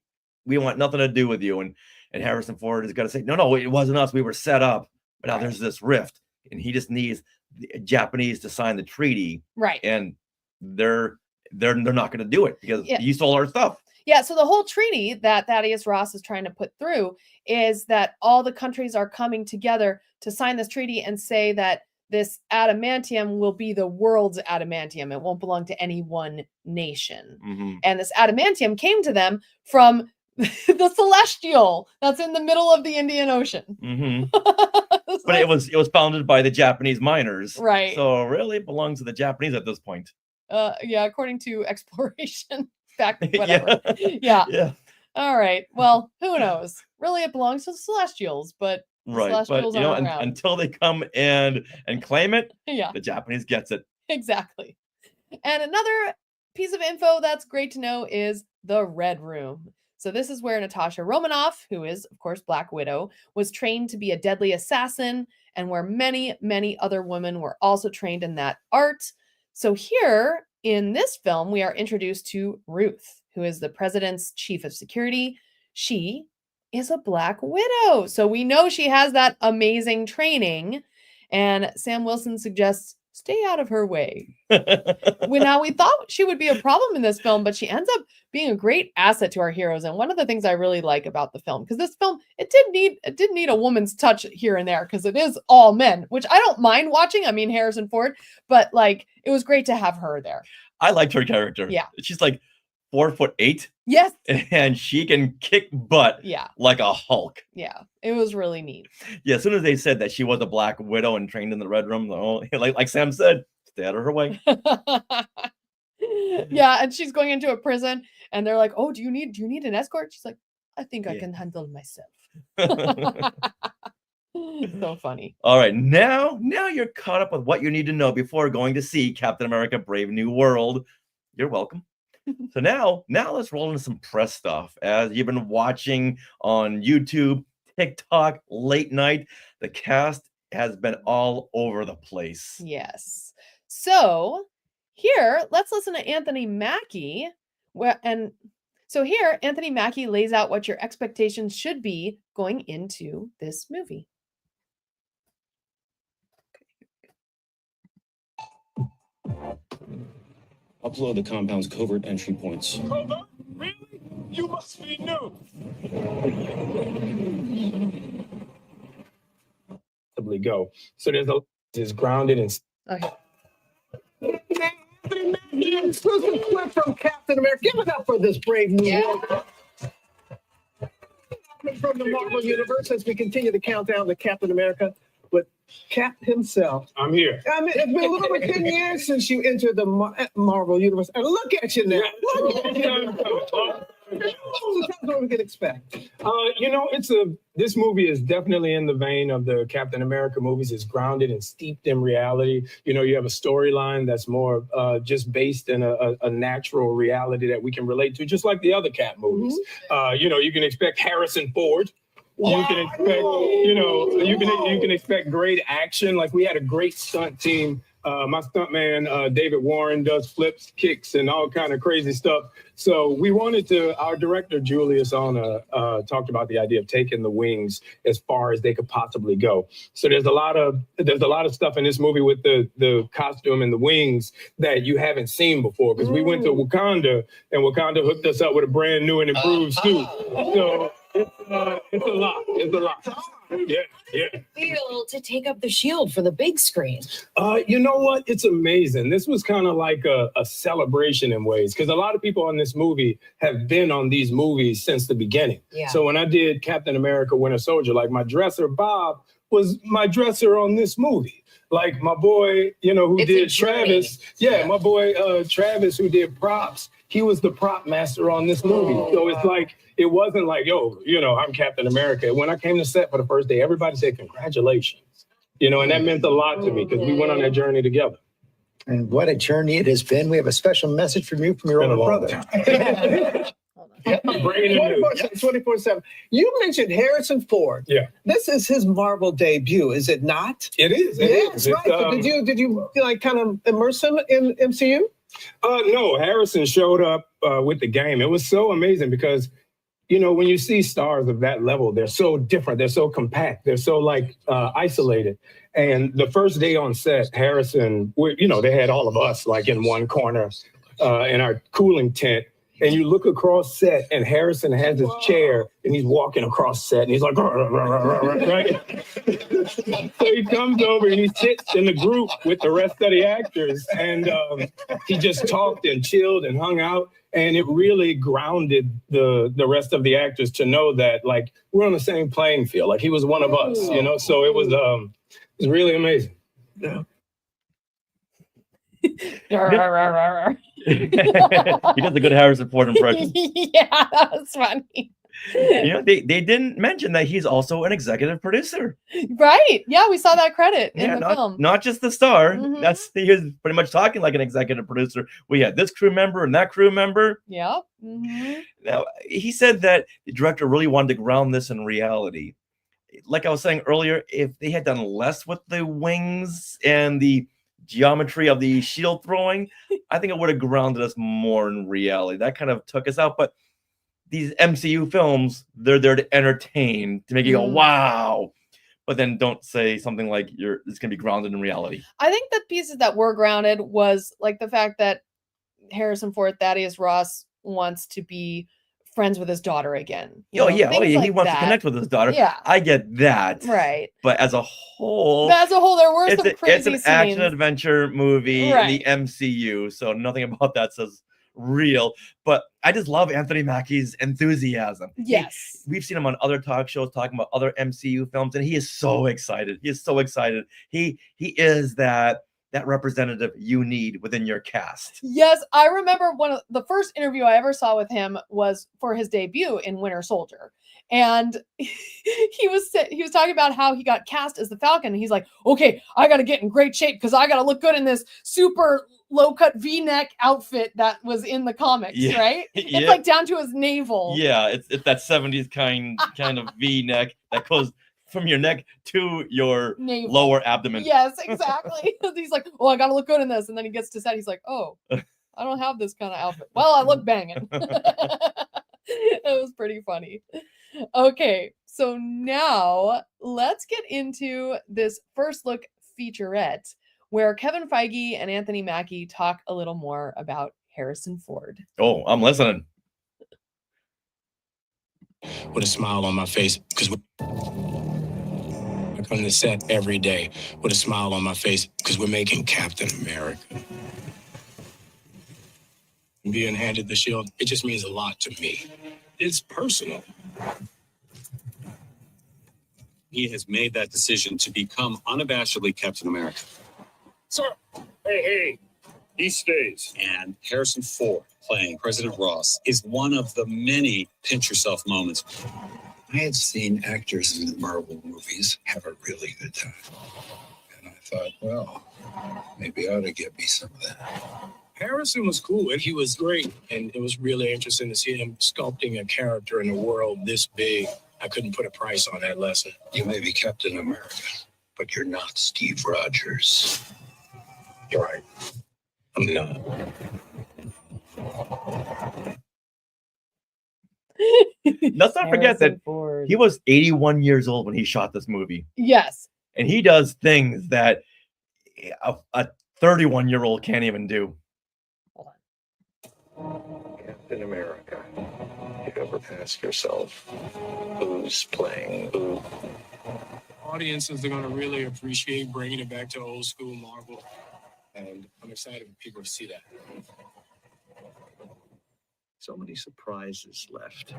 We want nothing to do with you. And Harrison Ford is going to say, no, it wasn't us. We were set up. But now Right. there's this rift, and he just needs the Japanese to sign the treaty, Right. and they're not going to do it because Yeah. you stole our stuff. Yeah, so the whole treaty that Thaddeus Ross is trying to put through is that all the countries are coming together to sign this treaty and say that this adamantium will be the world's adamantium. It won't belong to any one nation. Mhm. And this adamantium came to them from the Celestial that's in the middle of the Indian Ocean. Mhm. It's But like- it was founded by the Japanese miners, Right. So really, it belongs to the Japanese at this point. Yeah, according to exploration fact, Yeah. whatever. Yeah. Yeah. All right. Well, who knows? Really, it belongs to the Celestials, but the Right, but Celestials you know, aren't around. until they come and claim it, Yeah, the Japanese gets it. exactly. And another piece of info that's great to know is the Red Room. So this is where Natasha Romanoff, who is of course Black Widow, was trained to be a deadly assassin, and where many, many other women were also trained in that art. So here in this film, we are introduced to Ruth, who is the president's chief of security. She is a Black Widow. So we know she has that amazing training. And Sam Wilson suggests stay out of her way. Now we thought she would be a problem in this film, but she ends up being a great asset to our heroes. And one of the things I really like about the film, because this film, it did need a woman's touch here and there, because it is all men, which I don't mind watching. I mean, Harrison Ford, but like it was great to have her there. I liked her character. Yeah. She's like 4'8", Yes. and she can kick butt Yeah. like a Hulk. Yeah. It was really neat. Yeah, as soon as they said that she was a Black Widow and trained in the Red Room, oh, like Sam said, stay out of her way. Yeah, and she's going into a prison, and they're like, "Oh, do you need an escort?" She's like, "I think I Yeah. can handle myself." So funny. All right, now you're caught up with what you need to know before going to see Captain America: Brave New World. You're welcome. So now let's roll into some press stuff. As you've been watching on YouTube, TikTok, late night, the cast has been all over the place. Yes. So here, let's listen to Anthony Mackie. So here, Anthony Mackie lays out what your expectations should be going into this movie. Upload the compound's covert entry points. Cobra? Really? You must be new. Go. So is grounded in Okay. Anthony Mackie, exclusive clip from Captain America. Give it up for this brave new world. From the Marvel Universe, as we continue to count down to Captain America with Cap himself. I'm here. I mean, it's been a little over 10 years since you entered the Marvel Universe. And look at you now. Look at you. Tell us what we can expect. This movie is definitely in the vein of the Captain America movies. It's grounded and steeped in reality. You know, you have a storyline that's more just based in a natural reality that we can relate to, just like the other Cap movies. You can expect Harrison Ford. You can expect, you can expect great action. Like we had a great stunt team My stuntman, David Warren, does flips, kicks, and all kind of crazy stuff. So we wanted to, our director, Julius Ona, talked about the idea of taking the wings as far as they could possibly go. So there's a lot of stuff in this movie with the costume and the wings that you haven't seen before, because we went to Wakanda and Wakanda hooked us up with a brand new and improved suit. So it's a lot. It's a lot. Yeah. Feel to take up the shield for the big screen. You know what? It's amazing. This was kind of like a celebration in ways, because a lot of people on this movie have been on these movies since the beginning. Yeah. So when I did Captain America Winter Soldier, like my dresser, Bob, was my dresser on this movie. Like my boy, who It's did a journey. Travis. Yeah, my boy Travis, who did props. He was the prop master on this movie. So it's like, it wasn't like, I'm Captain America. When I came to set for the first day, everybody said, congratulations. And that meant a lot to me because we went on that journey together. And what a journey it has been. We have a special message from you from your Been a older long brother. I'm bringing it new. 24/7. You mentioned Harrison Ford. Yeah. This is his Marvel debut, is it not? It is. Yes, right. So did you like kind of immerse him in MCU? No, Harrison showed up with the game. It was so amazing because, when you see stars of that level, they're so different. They're so compact. They're so isolated. And the first day on set, Harrison, they had all of us like in one corner in our cooling tent. And you look across set and Harrison has his chair and he's walking across set and he's like, right? So he comes over and he sits in the group with the rest of the actors and he just talked and chilled and hung out. And it really grounded the rest of the actors to know that we're on the same playing field. Like he was one of us, so it was really amazing. Yeah. He does a good Harrison Ford impression. Yeah, that was funny. They didn't mention that he's also an executive producer. Right. Yeah, we saw that credit in the not, film. not just the star. Mhm. He was pretty much talking like an executive producer. We had this crew member and that crew member. Yeah. Mm-hmm. Now, he said that the director really wanted to ground this in reality. Like I was saying earlier, if they had done less with the wings and the geometry of the shield throwing, I think it would have grounded us more in reality. That kind of took us out. But these MCU films, they're there to entertain, to make you go, wow. But then don't say something like it's going to be grounded in reality. I think the pieces that were grounded was like the fact that Harrison Ford, Thaddeus Ross, wants to be friends with his daughter again. He wants to connect with his daughter. Yeah. I get that. Right. But as a whole, there were some crazy it's an scenes. action adventure movie Right. in the MCU, so nothing about that says real. But I just love Anthony Mackie's enthusiasm. Yes. We've seen him on other talk shows talking about other MCU films, and he is so excited. He is so excited. He is that representative you need within your cast. Yes, I remember one of the first interview I ever saw with him was for his debut in Winter Soldier. And he was talking about how he got cast as the Falcon. And he's like, okay, I got to get in great shape because I got to look good in this super low-cut V-neck outfit that was in the comics, right? Yeah. It's like down to his navel. Yeah, it's that 70s kind of V-neck that goes from your neck to your Navel. lower abdomen. Yes, exactly. He's like, oh, I got to look good in this. And then he gets to set. He's like, oh, I don't have this kind of outfit. Well, I look banging. It was pretty funny. Okay, so now let's get into this first look featurette where Kevin Feige and Anthony Mackie talk a little more about Harrison Ford. Oh, I'm listening. With a smile on my face, because I come to set every day with a smile on my face because we're making Captain America. Being handed the shield, it just means a lot to me. It's personal. He has made that decision to become unabashedly Captain America. Sir, hey, he stays. And Harrison Ford playing President Ross is one of the many pinch yourself moments. I had seen actors in the Marvel movies have a really good time. And I thought, well, maybe I ought to get me some of that. Harrison was cool and he was great. And it was really interesting to see him sculpting a character in a world this big. I couldn't put a price on that lesson. You may be Captain America, but you're not Steve Rogers. right. I'm not. Let's not forget that Harrison Ford. he was 81 years old when he shot this movie. Yes. And he does things that a 31-year-old can't even do. Hold on. Captain America. You ever ask yourself who's playing who? Audiences are going to really appreciate bringing it back to old school Marvel. And I'm excited for people to see that. So many surprises left.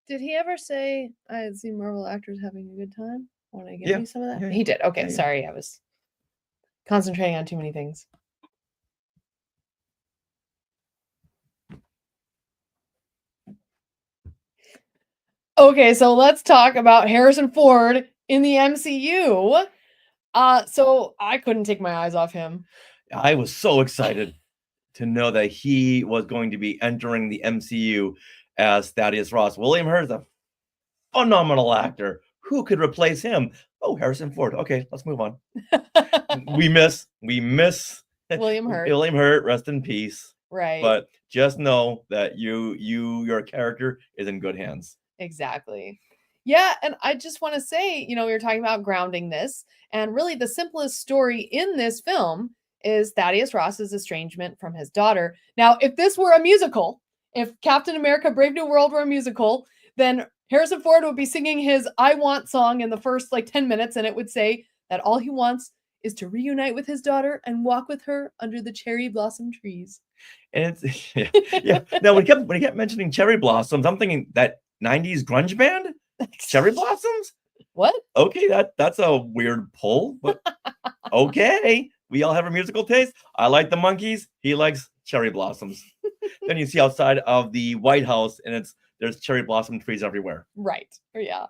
Did he ever say, I see Marvel actors having a good time? Want to give Yeah. me some of that? Yeah, He did. Okay, yeah, yeah. sorry. I was concentrating on too many things. Okay, so let's talk about Harrison Ford in the MCU. So I couldn't take my eyes off him. I was so excited to know that he was going to be entering the MCU as Thaddeus Ross. William Hurt is a phenomenal actor. Who could replace him? Oh, Harrison Ford. Okay, let's move on. we miss William Hurt. William Hurt, rest in peace. Right. But just know that your character is in good hands. Exactly. Yeah, and I just want to say, we were talking about grounding this, and really the simplest story in this film is Thaddeus Ross's estrangement from his daughter. Now, if this were a musical, if Captain America Brave New World were a musical, then Harrison Ford would be singing his I Want song in the first 10 minutes, and it would say that all he wants is to reunite with his daughter and walk with her under the cherry blossom trees. And it's yeah. Now when he kept mentioning cherry blossoms, I'm thinking that 90s grunge band? Cherry Blossoms? What? Okay, that's a weird pull, but okay. We all have a musical taste. I like the Monkees. He likes cherry blossoms. Then you see outside of the White House, and there's cherry blossom trees everywhere. Right. Yeah.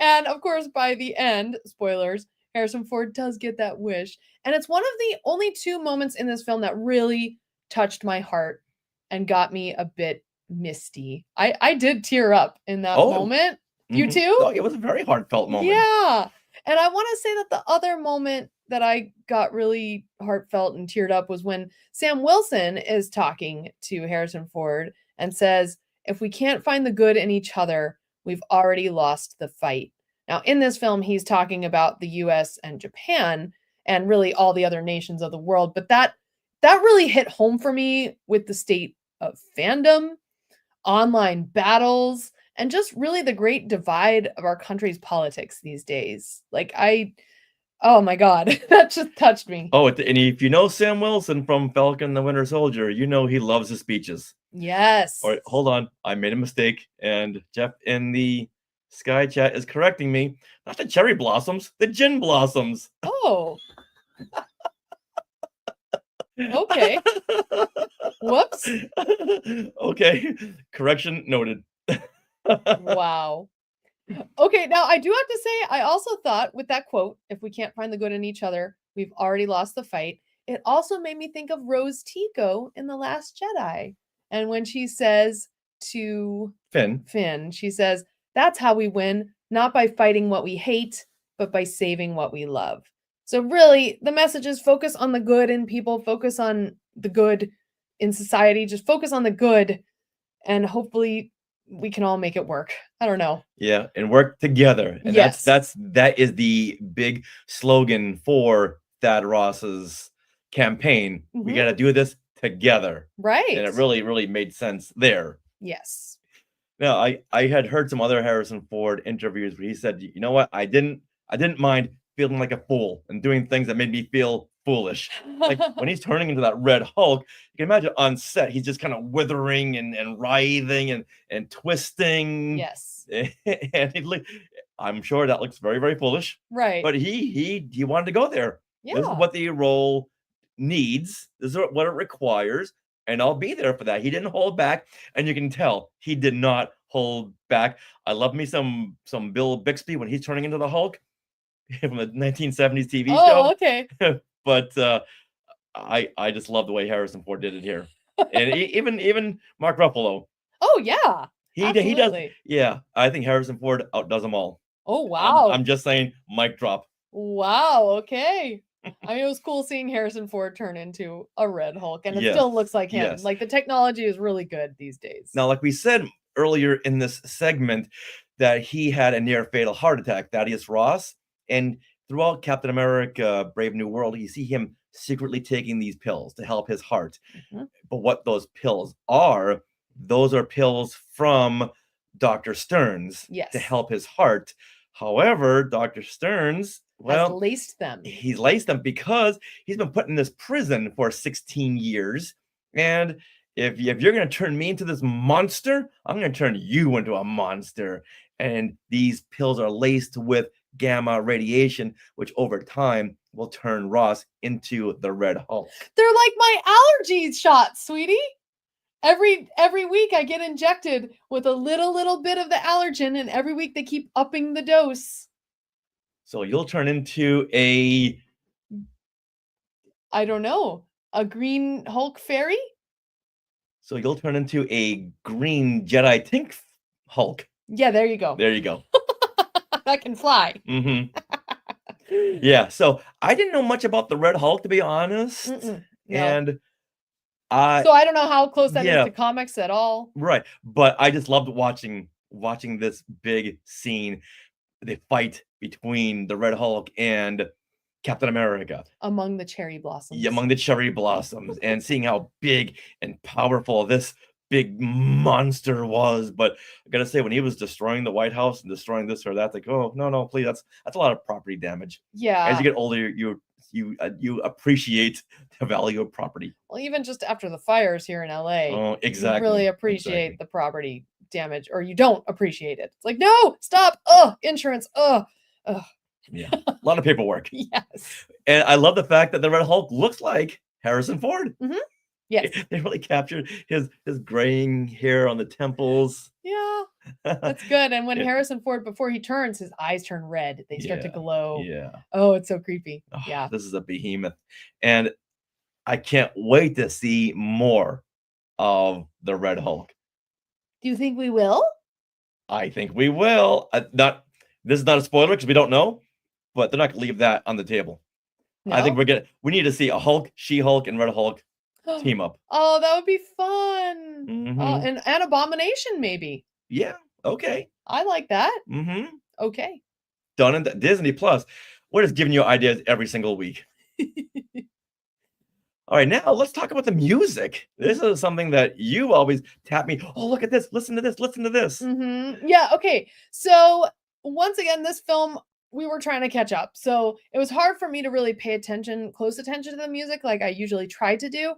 And of course, by the end, spoilers, Harrison Ford does get that wish. And it's one of the only two moments in this film that really touched my heart and got me a bit misty. I did tear up in that moment. You too? Oh, it was a very heartfelt moment. Yeah. And I want to say that the other moment that I got really heartfelt and teared up was when Sam Wilson is talking to Harrison Ford and says, if we can't find the good in each other, we've already lost the fight. Now, in this film, he's talking about the US and Japan and really all the other nations of the world. But that really hit home for me with the state of fandom, online battles, and just really the great divide of our country's politics these days. Oh my God, that just touched me. Oh, and if you know Sam Wilson from Falcon and the Winter Soldier, you know he loves his speeches. Yes. All right, hold on. I made a mistake, and Jeff in the Sky Chat is correcting me. Not the cherry blossoms, the gin blossoms. Oh. Okay. Whoops. Okay. Correction noted. Wow. Okay, now I do have to say, I also thought with that quote, if we can't find the good in each other, we've already lost the fight. It also made me think of Rose Tico in The Last Jedi. And when she says to Finn, she says, that's how we win, not by fighting what we hate, but by saving what we love. So really, the message is focus on the good in people, focus on the good in society, just focus on the good, and hopefully we can all make it work. I don't know. Yeah, and work together. And yes. that is the big slogan for Thad Ross's campaign. Mm-hmm. We got to do this together. Right. And it really, really made sense there. Yes. Now, I had heard some other Harrison Ford interviews where he said, you know what, I didn't mind feeling like a fool and doing things that made me feel foolish. Like when he's turning into that Red Hulk, you can imagine on set, he's just kind of withering and writhing and twisting. Yes. And I'm sure that looks very, very foolish. Right. But he wanted to go there. Yeah. This is what the role needs. This is what it requires. And I'll be there for that. He didn't hold back. And you can tell he did not hold back. I love me some Bill Bixby when he's turning into the Hulk from the 1970s TV show. Oh, okay. But I just love the way Harrison Ford did it here. and even Mark Ruffalo. Oh yeah, He does. absolutely. Yeah, I think Harrison Ford outdoes them all. Oh wow. I'm just saying, mic drop. Wow, okay. I mean, it was cool seeing Harrison Ford turn into a Red Hulk, and it Yes, still looks like him. yes. Like the technology is really good these days. Now, like we said earlier in this segment, that he had a near fatal heart attack, Thaddeus Ross, and throughout Captain America: Brave New World, you see him secretly taking these pills to help his heart. Mhm. But what those pills are, those are pills from Dr. Stearns to Yes. help his heart. However, Dr. Stearns, Has well, laced them. he's laced them because he's been put in this prison for 16 years. And if you're going to turn me into this monster, I'm going to turn you into a monster. And these pills are laced with gamma radiation, which over time will turn Ross into the Red Hulk. They're like my allergy shots, sweetie. Every week I get injected with a little bit of the allergen, and every week they keep upping the dose. So you'll turn into I don't know, a green Hulk fairy? you'll turn into a green Jedi Tink Hulk. Yeah, there you go. There you go. That can fly. Hmm. Yeah, so I didn't know much about the Red Hulk, to be honest. Mm-mm, no. And So I don't know how close that is yeah. to comics at all. right, but I just loved watching this big scene, the fight between the Red Hulk and Captain America. Among the cherry blossoms. Among the cherry blossoms, and seeing how big and powerful this big monster was. But I gotta say, when he was destroying the White House and destroying this or that, like, oh no, please, that's a lot of property damage. Yeah. As you get older, you appreciate the value of property. Well, even just after the fires here in LA, Oh, you exactly. really appreciate exactly. the property damage, or you don't appreciate it. It's like, no, stop. Oh, insurance. Oh, Yeah, a lot of paperwork. yes. And I love the fact that the Red Hulk looks like Harrison Ford. Yes. They really captured his graying hair on the temples. Yeah. That's good. And when Yeah. Harrison Ford, before he turns, his eyes turn red. They start to Yeah, glow. Yeah. Oh, it's so creepy. Oh, Yeah. This is a behemoth. And I can't wait to see more of the Red Hulk. Do you think we will? I think we will. This is not a spoiler because we don't know, but they're not going to leave that on the table. I think No? we need to see a Hulk, She-Hulk, and Red Hulk team up. Oh, that would be fun. Mhm. And an abomination, maybe. Yeah. Okay. I like that. Mm-hmm. Okay. Done in Disney Plus. We're just giving you ideas every single week. All right, now let's talk about the music. This is something that you always tap me. Oh, look at this. Listen to this. Listen to this. Yeah, okay. So once again, this film, we were trying to catch up. So it was hard for me to really pay close attention to the music like I usually try to do.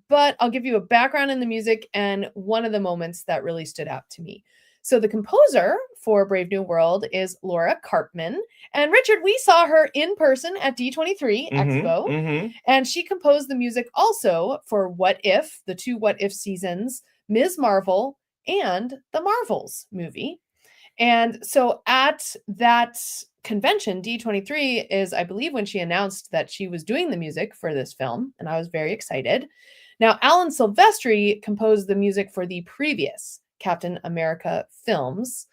But I'll give you a background in the music and one of the moments that really stood out to me. So the composer for Brave New World is Laura Karpman. And Richard, we saw her in person at D23 Expo. Mhm. And she composed the music also for What If, the 2 What If seasons, Ms. Marvel, and the Marvels movie. And so at that convention, D23 is, I believe, when she announced that she was doing the music for this film. And I was very excited. Now, Alan Silvestri composed the music for the previous Captain America films.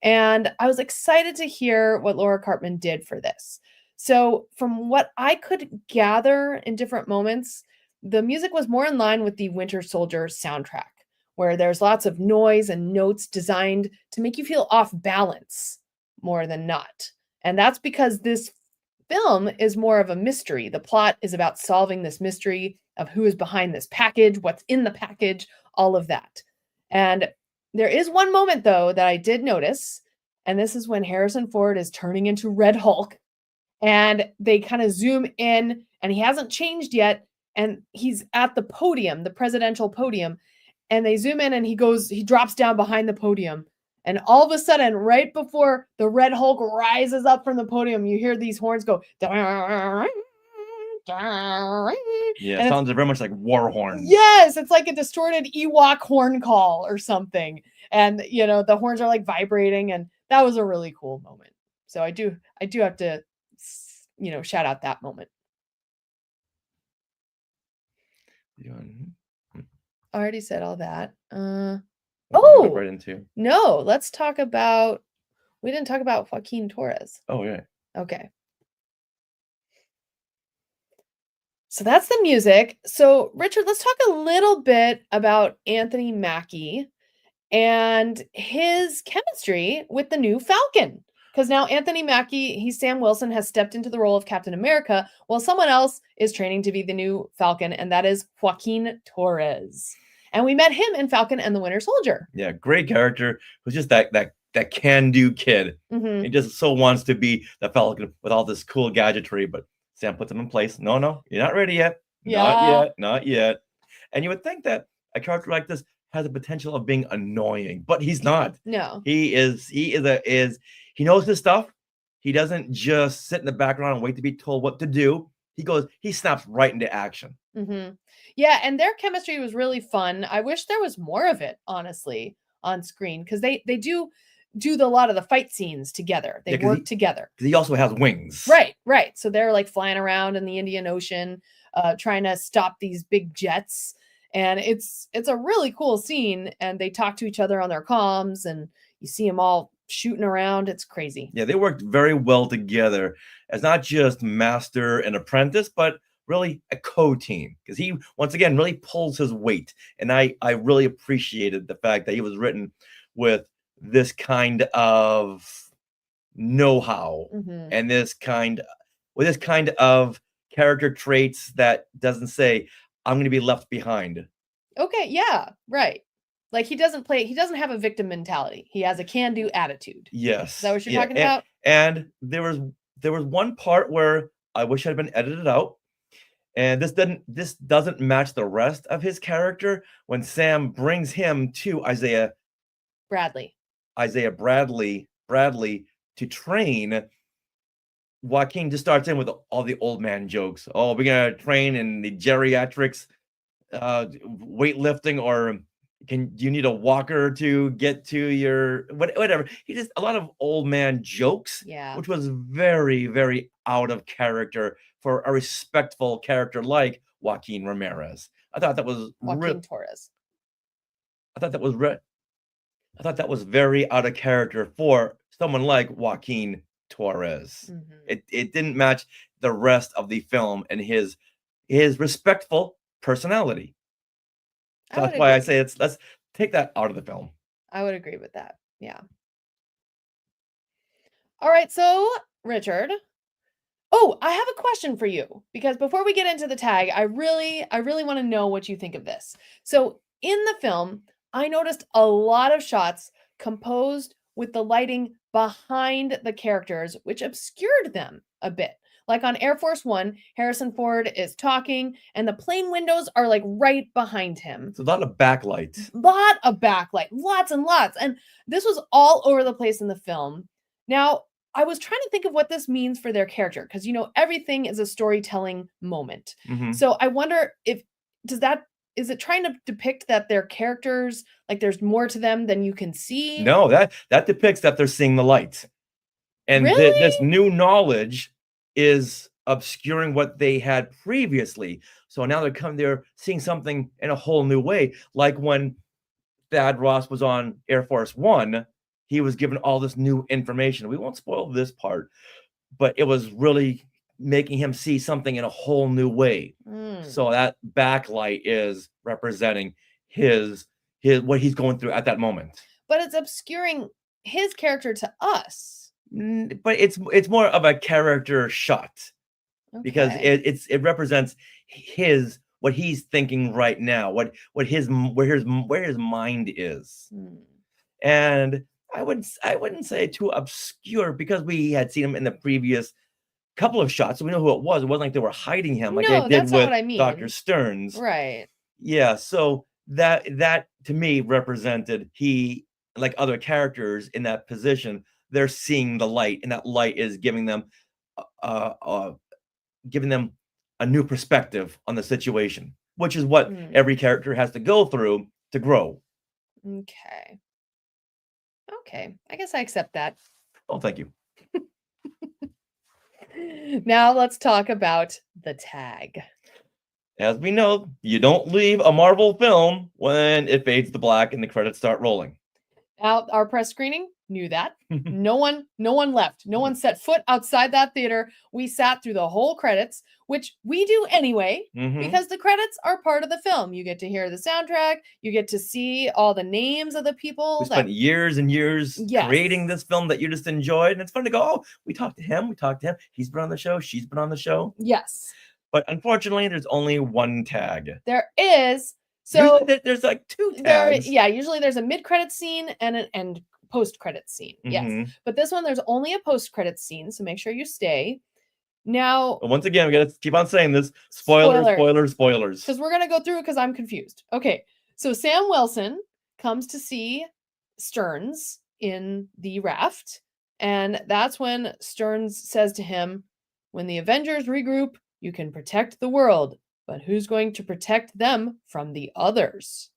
And I was excited to hear what Laura Karpman did for this. So, from what I could gather in different moments, the music was more in line with the Winter Soldier soundtrack, where there's lots of noise and notes designed to make you feel off balance more than not. And that's because this film is more of a mystery. The plot is about solving this mystery of who is behind this package, what's in the package, all of that. And there is one moment, though, that I did notice, and this is when Harrison Ford is turning into Red Hulk, and they kind of zoom in, and he hasn't changed yet, and he's at the podium, the presidential podium, and they zoom in, and he drops down behind the podium, and all of a sudden, right before the Red Hulk rises up from the podium, you hear these horns go. Yeah, And it sounds very much like war horns. Yes, it's like a distorted Ewok horn call or something. And the horns are like vibrating, and that was a really cool moment. So I do have to shout out that moment. already said all that. What we Oh! went right into. No, let's talk about. We didn't talk about Joaquin Torres. Oh yeah. Okay. So that's the music. So, Richard, let's talk a little bit about Anthony Mackie and his chemistry with the new Falcon. Because now Anthony Mackie, he's Sam Wilson, has stepped into the role of Captain America, while someone else is training to be the new Falcon, and that is Joaquin Torres. And we met him in Falcon and the Winter Soldier. Yeah, great character. Who's just that can-do kid. Mhm. He just so wants to be the Falcon with all this cool gadgetry, but Sam puts him in place. No, you're not ready yet. Yeah. Not yet. And you would think that a character like this has the potential of being annoying, but he's not. No. He he knows his stuff. He doesn't just sit in the background and wait to be told what to do. He snaps right into action. Yeah, and their chemistry was really fun. I wish there was more of it, honestly, on screen, because they do a lot of the fight scenes together. They Yeah, 'cause work together. Because he also has wings. Right. So they're like flying around in the Indian Ocean, trying to stop these big jets. And it's a really cool scene. And they talk to each other on their comms, and you see them all shooting around. It's crazy. Yeah, they worked very well together as not just master and apprentice, but really a co-team. Because he, once again, really pulls his weight. And I really appreciated the fact that he was written with this kind of know-how Mhm. and this kind of character traits that doesn't say, I'm going to be left behind. Okay, yeah, right. Like he doesn't have a victim mentality. He has a can-do attitude. Yes. Is that what you're Yeah, talking about? And there was one part where I wish had been edited out. And this doesn't match the rest of his character when Sam brings him to Isaiah Bradley. Bradley to train. Joaquin just starts in with all the old man jokes. Oh, we're gonna train in the geriatrics, weightlifting, or do you need a walker to get to your whatever? He just a lot of old man jokes, Yeah. which was very, very out of character for a respectful character like Joaquin Ramirez. I thought that was Joaquin Torres. I thought that was very out of character for someone like Joaquin Torres. Mhm. It didn't match the rest of the film and his respectful personality. So I that's would why I agree. say let's take that out of the film. I would agree with that. Yeah. All right, so Richard. Oh, I have a question for you because before we get into the tag, I really want to know what you think of this. So, in the film, I noticed a lot of shots composed with the lighting behind the characters, which obscured them a bit. Like on Air Force One, Harrison Ford is talking, and the plane windows are like right behind him. It's a lot of backlight. Lot of backlight, lots and lots. And this was all over the place in the film. Now, I was trying to think of what this means for their character because, everything is a storytelling moment. Mhm. So I wonder is it trying to depict that their characters, like there's more to them than you can see? No, that depicts that they're seeing the light. And this new knowledge is obscuring what they had previously. So now they're seeing something in a whole new way. Like when Thad Ross was on Air Force One, he was given all this new information. We won't spoil this part, but it was really making him see something in a whole new way. So that backlight is representing his what he's going through at that moment. But it's obscuring his character to us. But it's more of a character shot because Okay. it represents what he's thinking right now, where his mind is. And I wouldn't say too obscure because we had seen him in the previous couple of shots, so we know who it was. It wasn't like they were hiding him like No, they did that's not with what I mean. Dr. Stearns. Right. Yeah, so that to me represented he, like other characters in that position, they're seeing the light, and that light is giving them a new perspective on the situation, which is what every character has to go through to grow. Okay. I guess I accept that. Oh, thank you. Now let's talk about the tag. As we know, you don't leave a Marvel film when it fades to black and the credits start rolling. Our press screening knew that. No one left. No one set foot outside that theater. We sat through the whole credits, which we do anyway, Mhm. because the credits are part of the film. You get to hear the soundtrack, you get to see all the names of the people We that spent years and years Yes. creating this film that you just enjoyed, and it's fun to go, oh, we talked to him, he's been on the show, she's been on the show. Yes. But unfortunately, there's only one tag. There is. Usually So there's like two there tags. yeah, usually there's a mid-credit scene and an end post-credit scene. Yes. Mhm. But this one there's only a post-credit scene, so make sure you stay. Now, But once again, we gotta keep on saying this. Spoilers. because we're gonna go through it because I'm confused. Okay, so Sam Wilson comes to see Stearns in the raft, and that's when Stearns says to him, "When the Avengers regroup, you can protect the world, but who's going to protect them from the others?"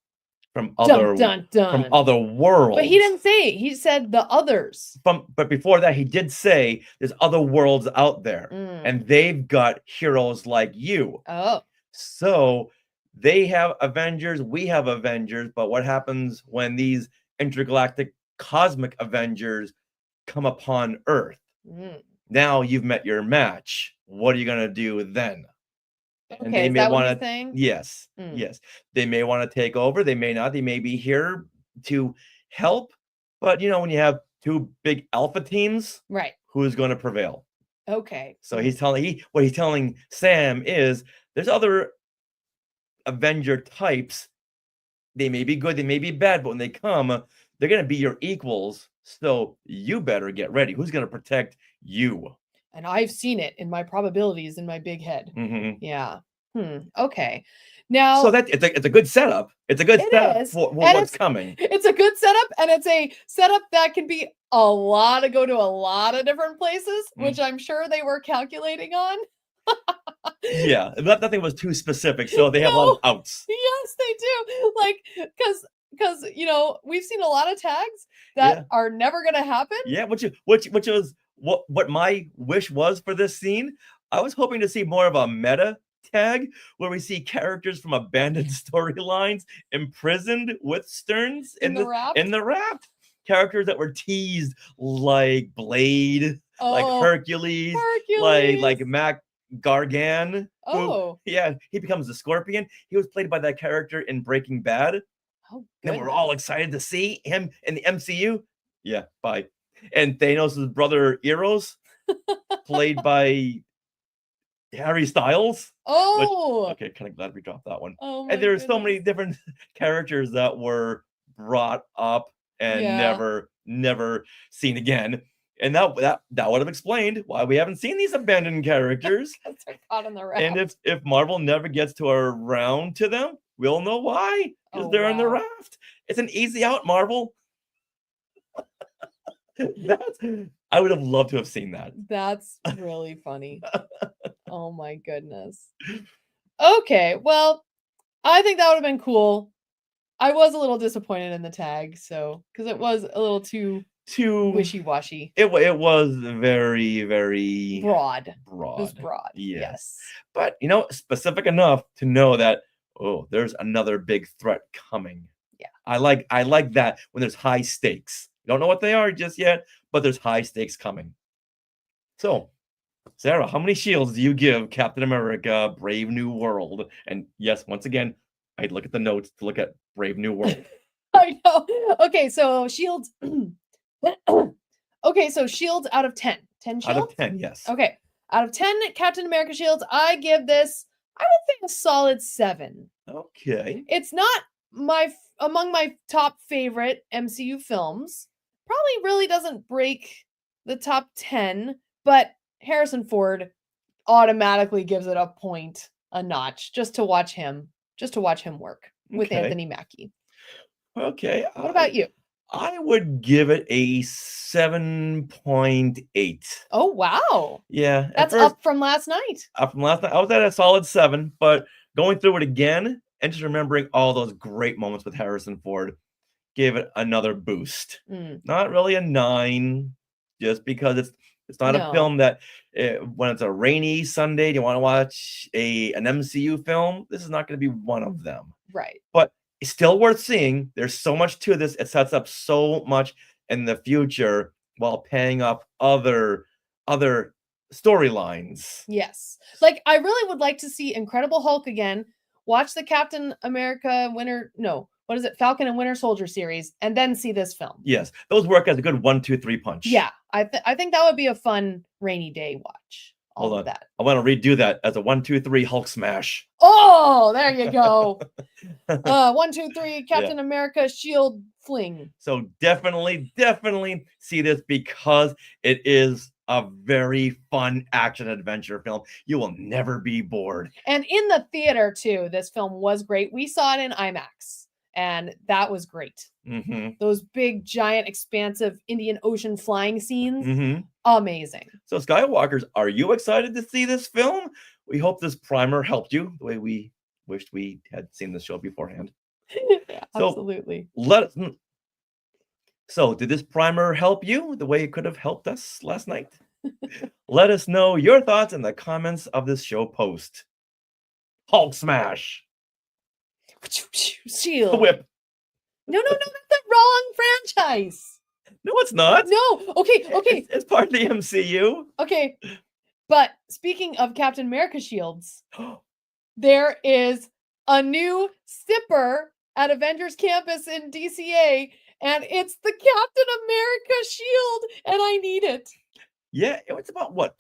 From Dun, other dun, dun. from other worlds. But he didn't say it. He said the others. But before that, he did say there's other worlds out there, Mm. and they've got heroes like you. Oh, So they have Avengers, we have Avengers, but what happens when these intergalactic cosmic Avengers come upon Earth? mm. Now you've met your match. What are you gonna do then? And Okay, they is may that what want he's to, saying? yes, Mm. yes. They may want to take over, they may not, they may be here to help. But you know, when you have two big alpha teams, Right. who's going to prevail? Okay. So he's telling what he's telling Sam is there's other Avenger types. They may be good, they may be bad, but when they come, they're going to be your equals. So you better get ready. Who's going to protect you? And I've seen it in my probabilities in my big head. Mhm. Yeah. Okay. Now, So that it's a good setup. It's a good It setup is, for and what's it's- coming. it's a good setup, and it's a setup that can be go to a lot of different places, Mm. which I'm sure they were calculating on. Yeah, nothing was too specific, so they have a lot of outs. Yes, they do. Like, because we've seen a lot of tags that Yeah. are never gonna happen. Yeah, which was what my wish was for this scene. I was hoping to see more of a meta tag where we see characters from abandoned storylines imprisoned with Stearns In the raft? in the raft. Characters that were teased like Blade, like Oh, Hercules, Hercules. like Mac Gargan. who- Oh. yeah, he becomes the Scorpion. He was played by that character in Breaking Bad. Oh, And we're all goodness. excited to see him in the MCU. Yeah, bye. And Thanos' brother Eros, played by Harry Styles. Oh. Okay, kind of glad we dropped that one. Oh my And there's so many goodness. different characters that were brought up and Yeah. never seen again. And that would have explained why we haven't seen these abandoned characters. Because they're caught in the raft. And if Marvel never gets to around to them, we'll know why. Because Oh, they're in the wow. raft. It's an easy out, Marvel. I would have loved to have seen that. That's really funny. Oh my goodness. Okay, well, I think that would have been cool. I was a little disappointed in the tag, so because it was a little too Too wishy-washy, it was very, very broad. It broad. was broad. Yes. Yes. But specific enough to know that there's another big threat coming. Yeah. I like that when there's high stakes. You don't know what they are just yet, but there's high stakes coming. So, Sarah, how many shields do you give Captain America Brave New World? And yes, once again, I'd look at the notes to look at Brave New World. I know. Okay, so shields. Okay, so shields out of 10. 10 shields? Out of 10, yes. Okay. Out of 10 Captain America shields, I give this, I would think, a solid 7. Okay. It's not among my top favorite MCU films. Probably really doesn't break the top 10, but Harrison Ford automatically gives it a notch just to watch him work with Okay. Anthony Mackie. Okay. What about you? I would give it a 7.8. Oh wow. Yeah. at That's first- up from last night. up from last night. I was at a solid 7, but going through it again and just remembering all those great moments with Harrison Ford gave it another boost. Mm. Not really a 9, just because It's not a No. film that when it's a rainy Sunday, do you want to watch an MCU film? This is not going to be one of them. Right. But it's still worth seeing. There's so much to this. It sets up so much in the future while paying up other storylines. Yes. Like, I really would like to see Incredible Hulk again. Watch the Captain America Falcon and Winter Soldier series, and then see this film. Yes, those work as a good 1, 2, 3 punch. Yeah, I think that would be a fun rainy day watch. All Hold of on. that. I want to redo that as a 1, 2, 3 Hulk smash. Oh, there you go. 1, 2, 3, Captain America shield fling. So definitely see this because it is a very fun action adventure film. You will never be bored. And in the theater too, this film was great. We saw it in IMAX, and that was great. Mm-hmm. Those big, giant, expansive Indian Ocean flying scenes, Mm-hmm. amazing. So Skywalkers, are you excited to see this film? We hope this primer helped you the way we wished we had seen the show beforehand. Yeah, So- absolutely. So did this primer help you the way it could have helped us last night? Let us know your thoughts in the comments of this show post. Hulk smash. Shield. Whip. No, that's the wrong franchise. No, it's not. No. Okay. It's part of the MCU. Okay. But speaking of Captain America shields, there is a new sipper at Avengers Campus in DCA, and it's the Captain America shield, and I need it. Yeah, it's about what?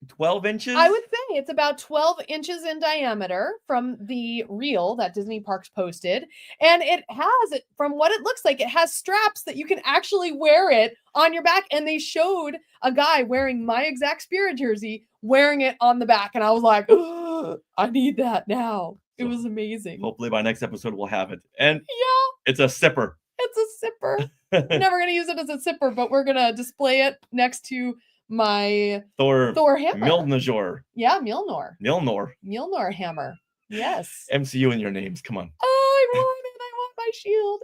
12 inches? I would say it's about 12 inches in diameter from the reel that Disney Parks posted. And it has, from what it looks like, it has straps that you can actually wear it on your back. And they showed a guy wearing my exact Spirit jersey wearing it on the back. And I was like, I need that now. It was amazing. Hopefully by next episode we'll have it. And Yeah, it's a sipper. it's a sipper. Never going to use it as a sipper, but we're going to display it next to my Thor hammer. Milnor. Yeah, Mjolnir. Milnor. Mjolnir hammer. Yes. MCU in your names. Come on. Oh, I want it. I want my shield.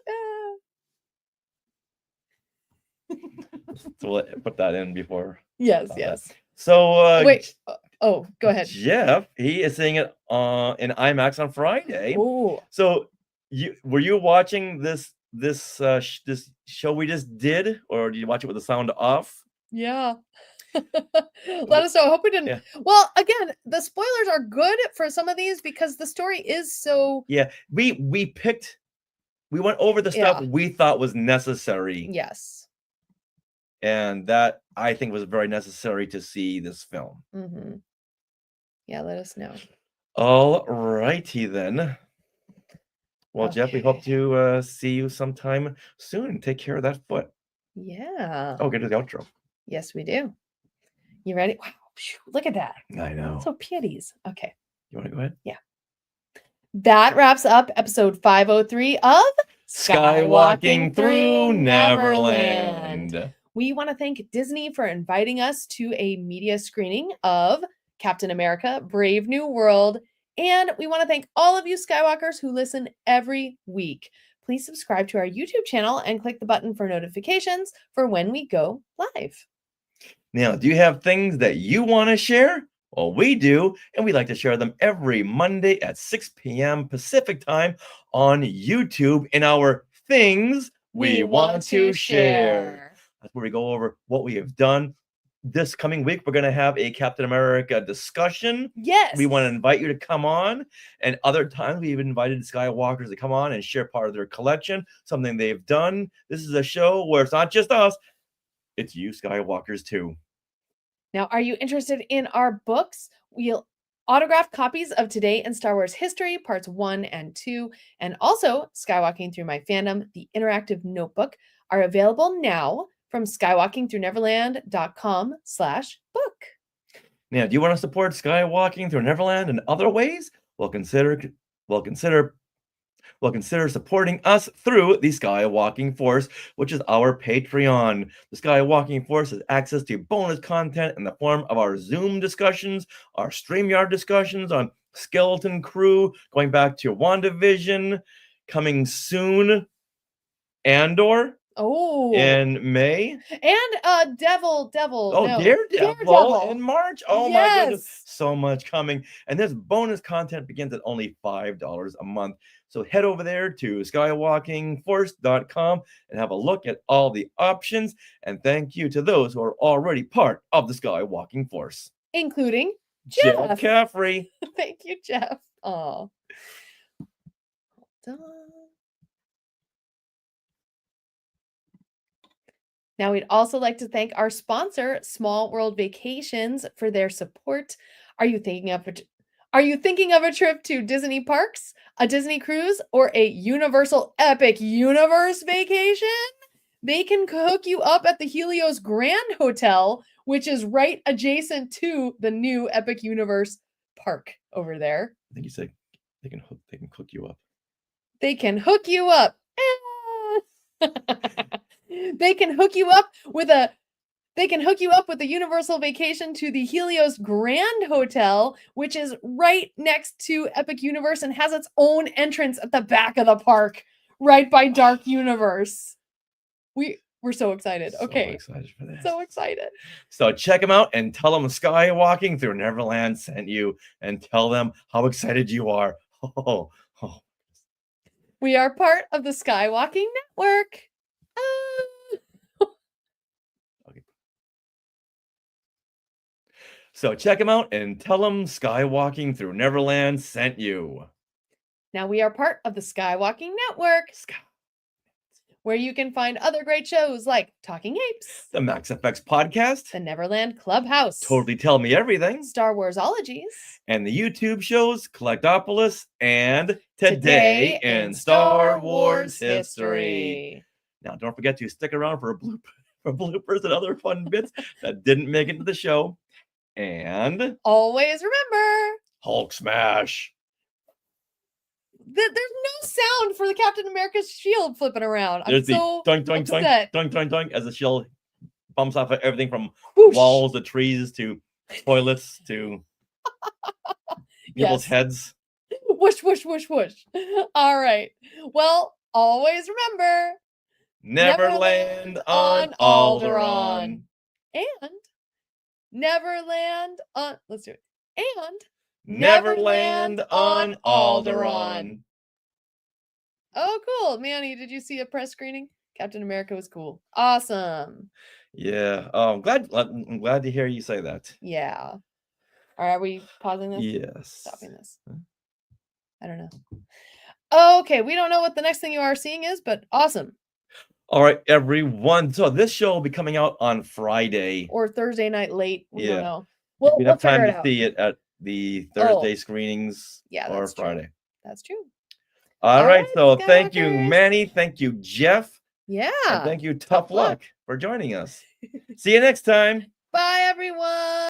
So we'll put that in before. Yes, that. yes. So Wait. Oh, go ahead. Jeff, he is seeing it in IMAX on Friday. Oh, So were you watching this show we just did, or did you watch it with the sound off? yeah. Let us know. I hope we didn't. Yeah. Well, again, the spoilers are good for some of these because the story is so. Yeah, we went over the stuff Yeah. we thought was necessary, Yes. and that I think was very necessary to see this film. Mm-hmm. Yeah, let us know. All righty then. Well, Jeff, we hope to see you sometime soon. Take care of that foot. Yeah. Oh, get to the outro. Yes, we do. You ready? Wow. Phew, look at that. I know. So pretties. Okay. You want to go ahead? That wraps up episode 503 of Skywalking through Neverland. We want to thank Disney for inviting us to a media screening of Captain America Brave New World. And we want to thank all of you Skywalkers who listen every week. Please subscribe to our YouTube channel and click the button for notifications for when we go live. Now, do you have things that you want to share? Well, we do, and we like to share them every Monday at 6 p.m. Pacific time on YouTube in our Things We Want to Share. That's where we go over what we have done. This coming week, we're going to have a Captain America discussion. Yes. We want to invite you to come on. And other times, we've invited Skywalkers to come on and share part of their collection, something they've done. This is a show where it's not just us, it's you Skywalkers too. Now, are you interested in our books? We'll autograph copies of Today in Star Wars History, parts 1 and 2, and also Skywalking Through My Fandom, the interactive notebook, are available now from skywalkingthroughneverland.com/book. Now, do you want to support Skywalking Through Neverland in other ways? Well, consider supporting us through the Skywalking Force, which is our Patreon. The Skywalking Force has access to bonus content in the form of our Zoom discussions, our StreamYard discussions on Skeleton Crew, going back to WandaVision, coming soon, Andor. Oh, in May. and Devil. Oh, no, Daredevil in March. Oh my goodness. Yes. So much coming. And this bonus content begins at only $5 a month. So head over there to skywalkingforce.com and have a look at all the options. And thank you to those who are already part of the Skywalking Force. including Jeff Jeff. Caffrey. Thank you, Jeff. Oh. Now, we'd also like to thank our sponsor, Small World Vacations, for their support. Are you thinking of a trip to Disney parks, a Disney cruise, or a Universal Epic Universe vacation? They can hook you up at the Helios Grand Hotel, which is right adjacent to the new Epic Universe park over there. I think you said they can cook you up. They can hook you up. They can hook you up with a Universal vacation to the Helios Grand Hotel, which is right next to Epic Universe and has its own entrance at the back of the park, right by Dark Universe. We're so excited. Okay. So excited for this. So excited. So check them out and tell them Skywalking Through Neverland sent you and tell them how excited you are. Oh. We are part of the Skywalking Network. So check them out and tell them Skywalking Through Neverland sent you. Now we are part of the Skywalking Network, where you can find other great shows like Talking Apes, The Max FX Podcast, the Neverland Clubhouse, Totally Tell Me Everything, Star Warsologies, and the YouTube shows Collectopolis and Today in Star Wars History. Now, don't forget to stick around for bloopers and other fun bits that didn't make it to the show. And Always remember, Hulk Smash. there's no sound for the Captain America's shield flipping around. I'm There's the so doink, doink, doink, upset. doink, doink, doink, as the shield bumps off of everything from Whoosh. walls to trees to toilets to people's Yes. heads. Whoosh, whoosh, whoosh, whoosh. All right. Well, always remember, Neverland on Alderaan. and Neverland on. Let's do it. And Neverland on Alderaan. Oh, cool. Manny, did you see a press screening? Captain America was cool. Awesome. Yeah. I'm glad to hear you say that. Yeah. All right, are we pausing this? Yes. Stopping this. I don't know. Okay, we don't know what the next thing you are seeing is, but awesome. All right, everyone. So this show will be coming out on Friday. Or Thursday night late. We Yeah. don't know. We'll We'll have figure time it to out. see it at the Thursday screenings Yeah, or that's true. Friday. That's true. All right. right, So thank you, Skywalkers. Manny. Thank you, Jeff. Yeah. And thank you, Tough Tough Luck, for joining us. See you next time. Bye, everyone.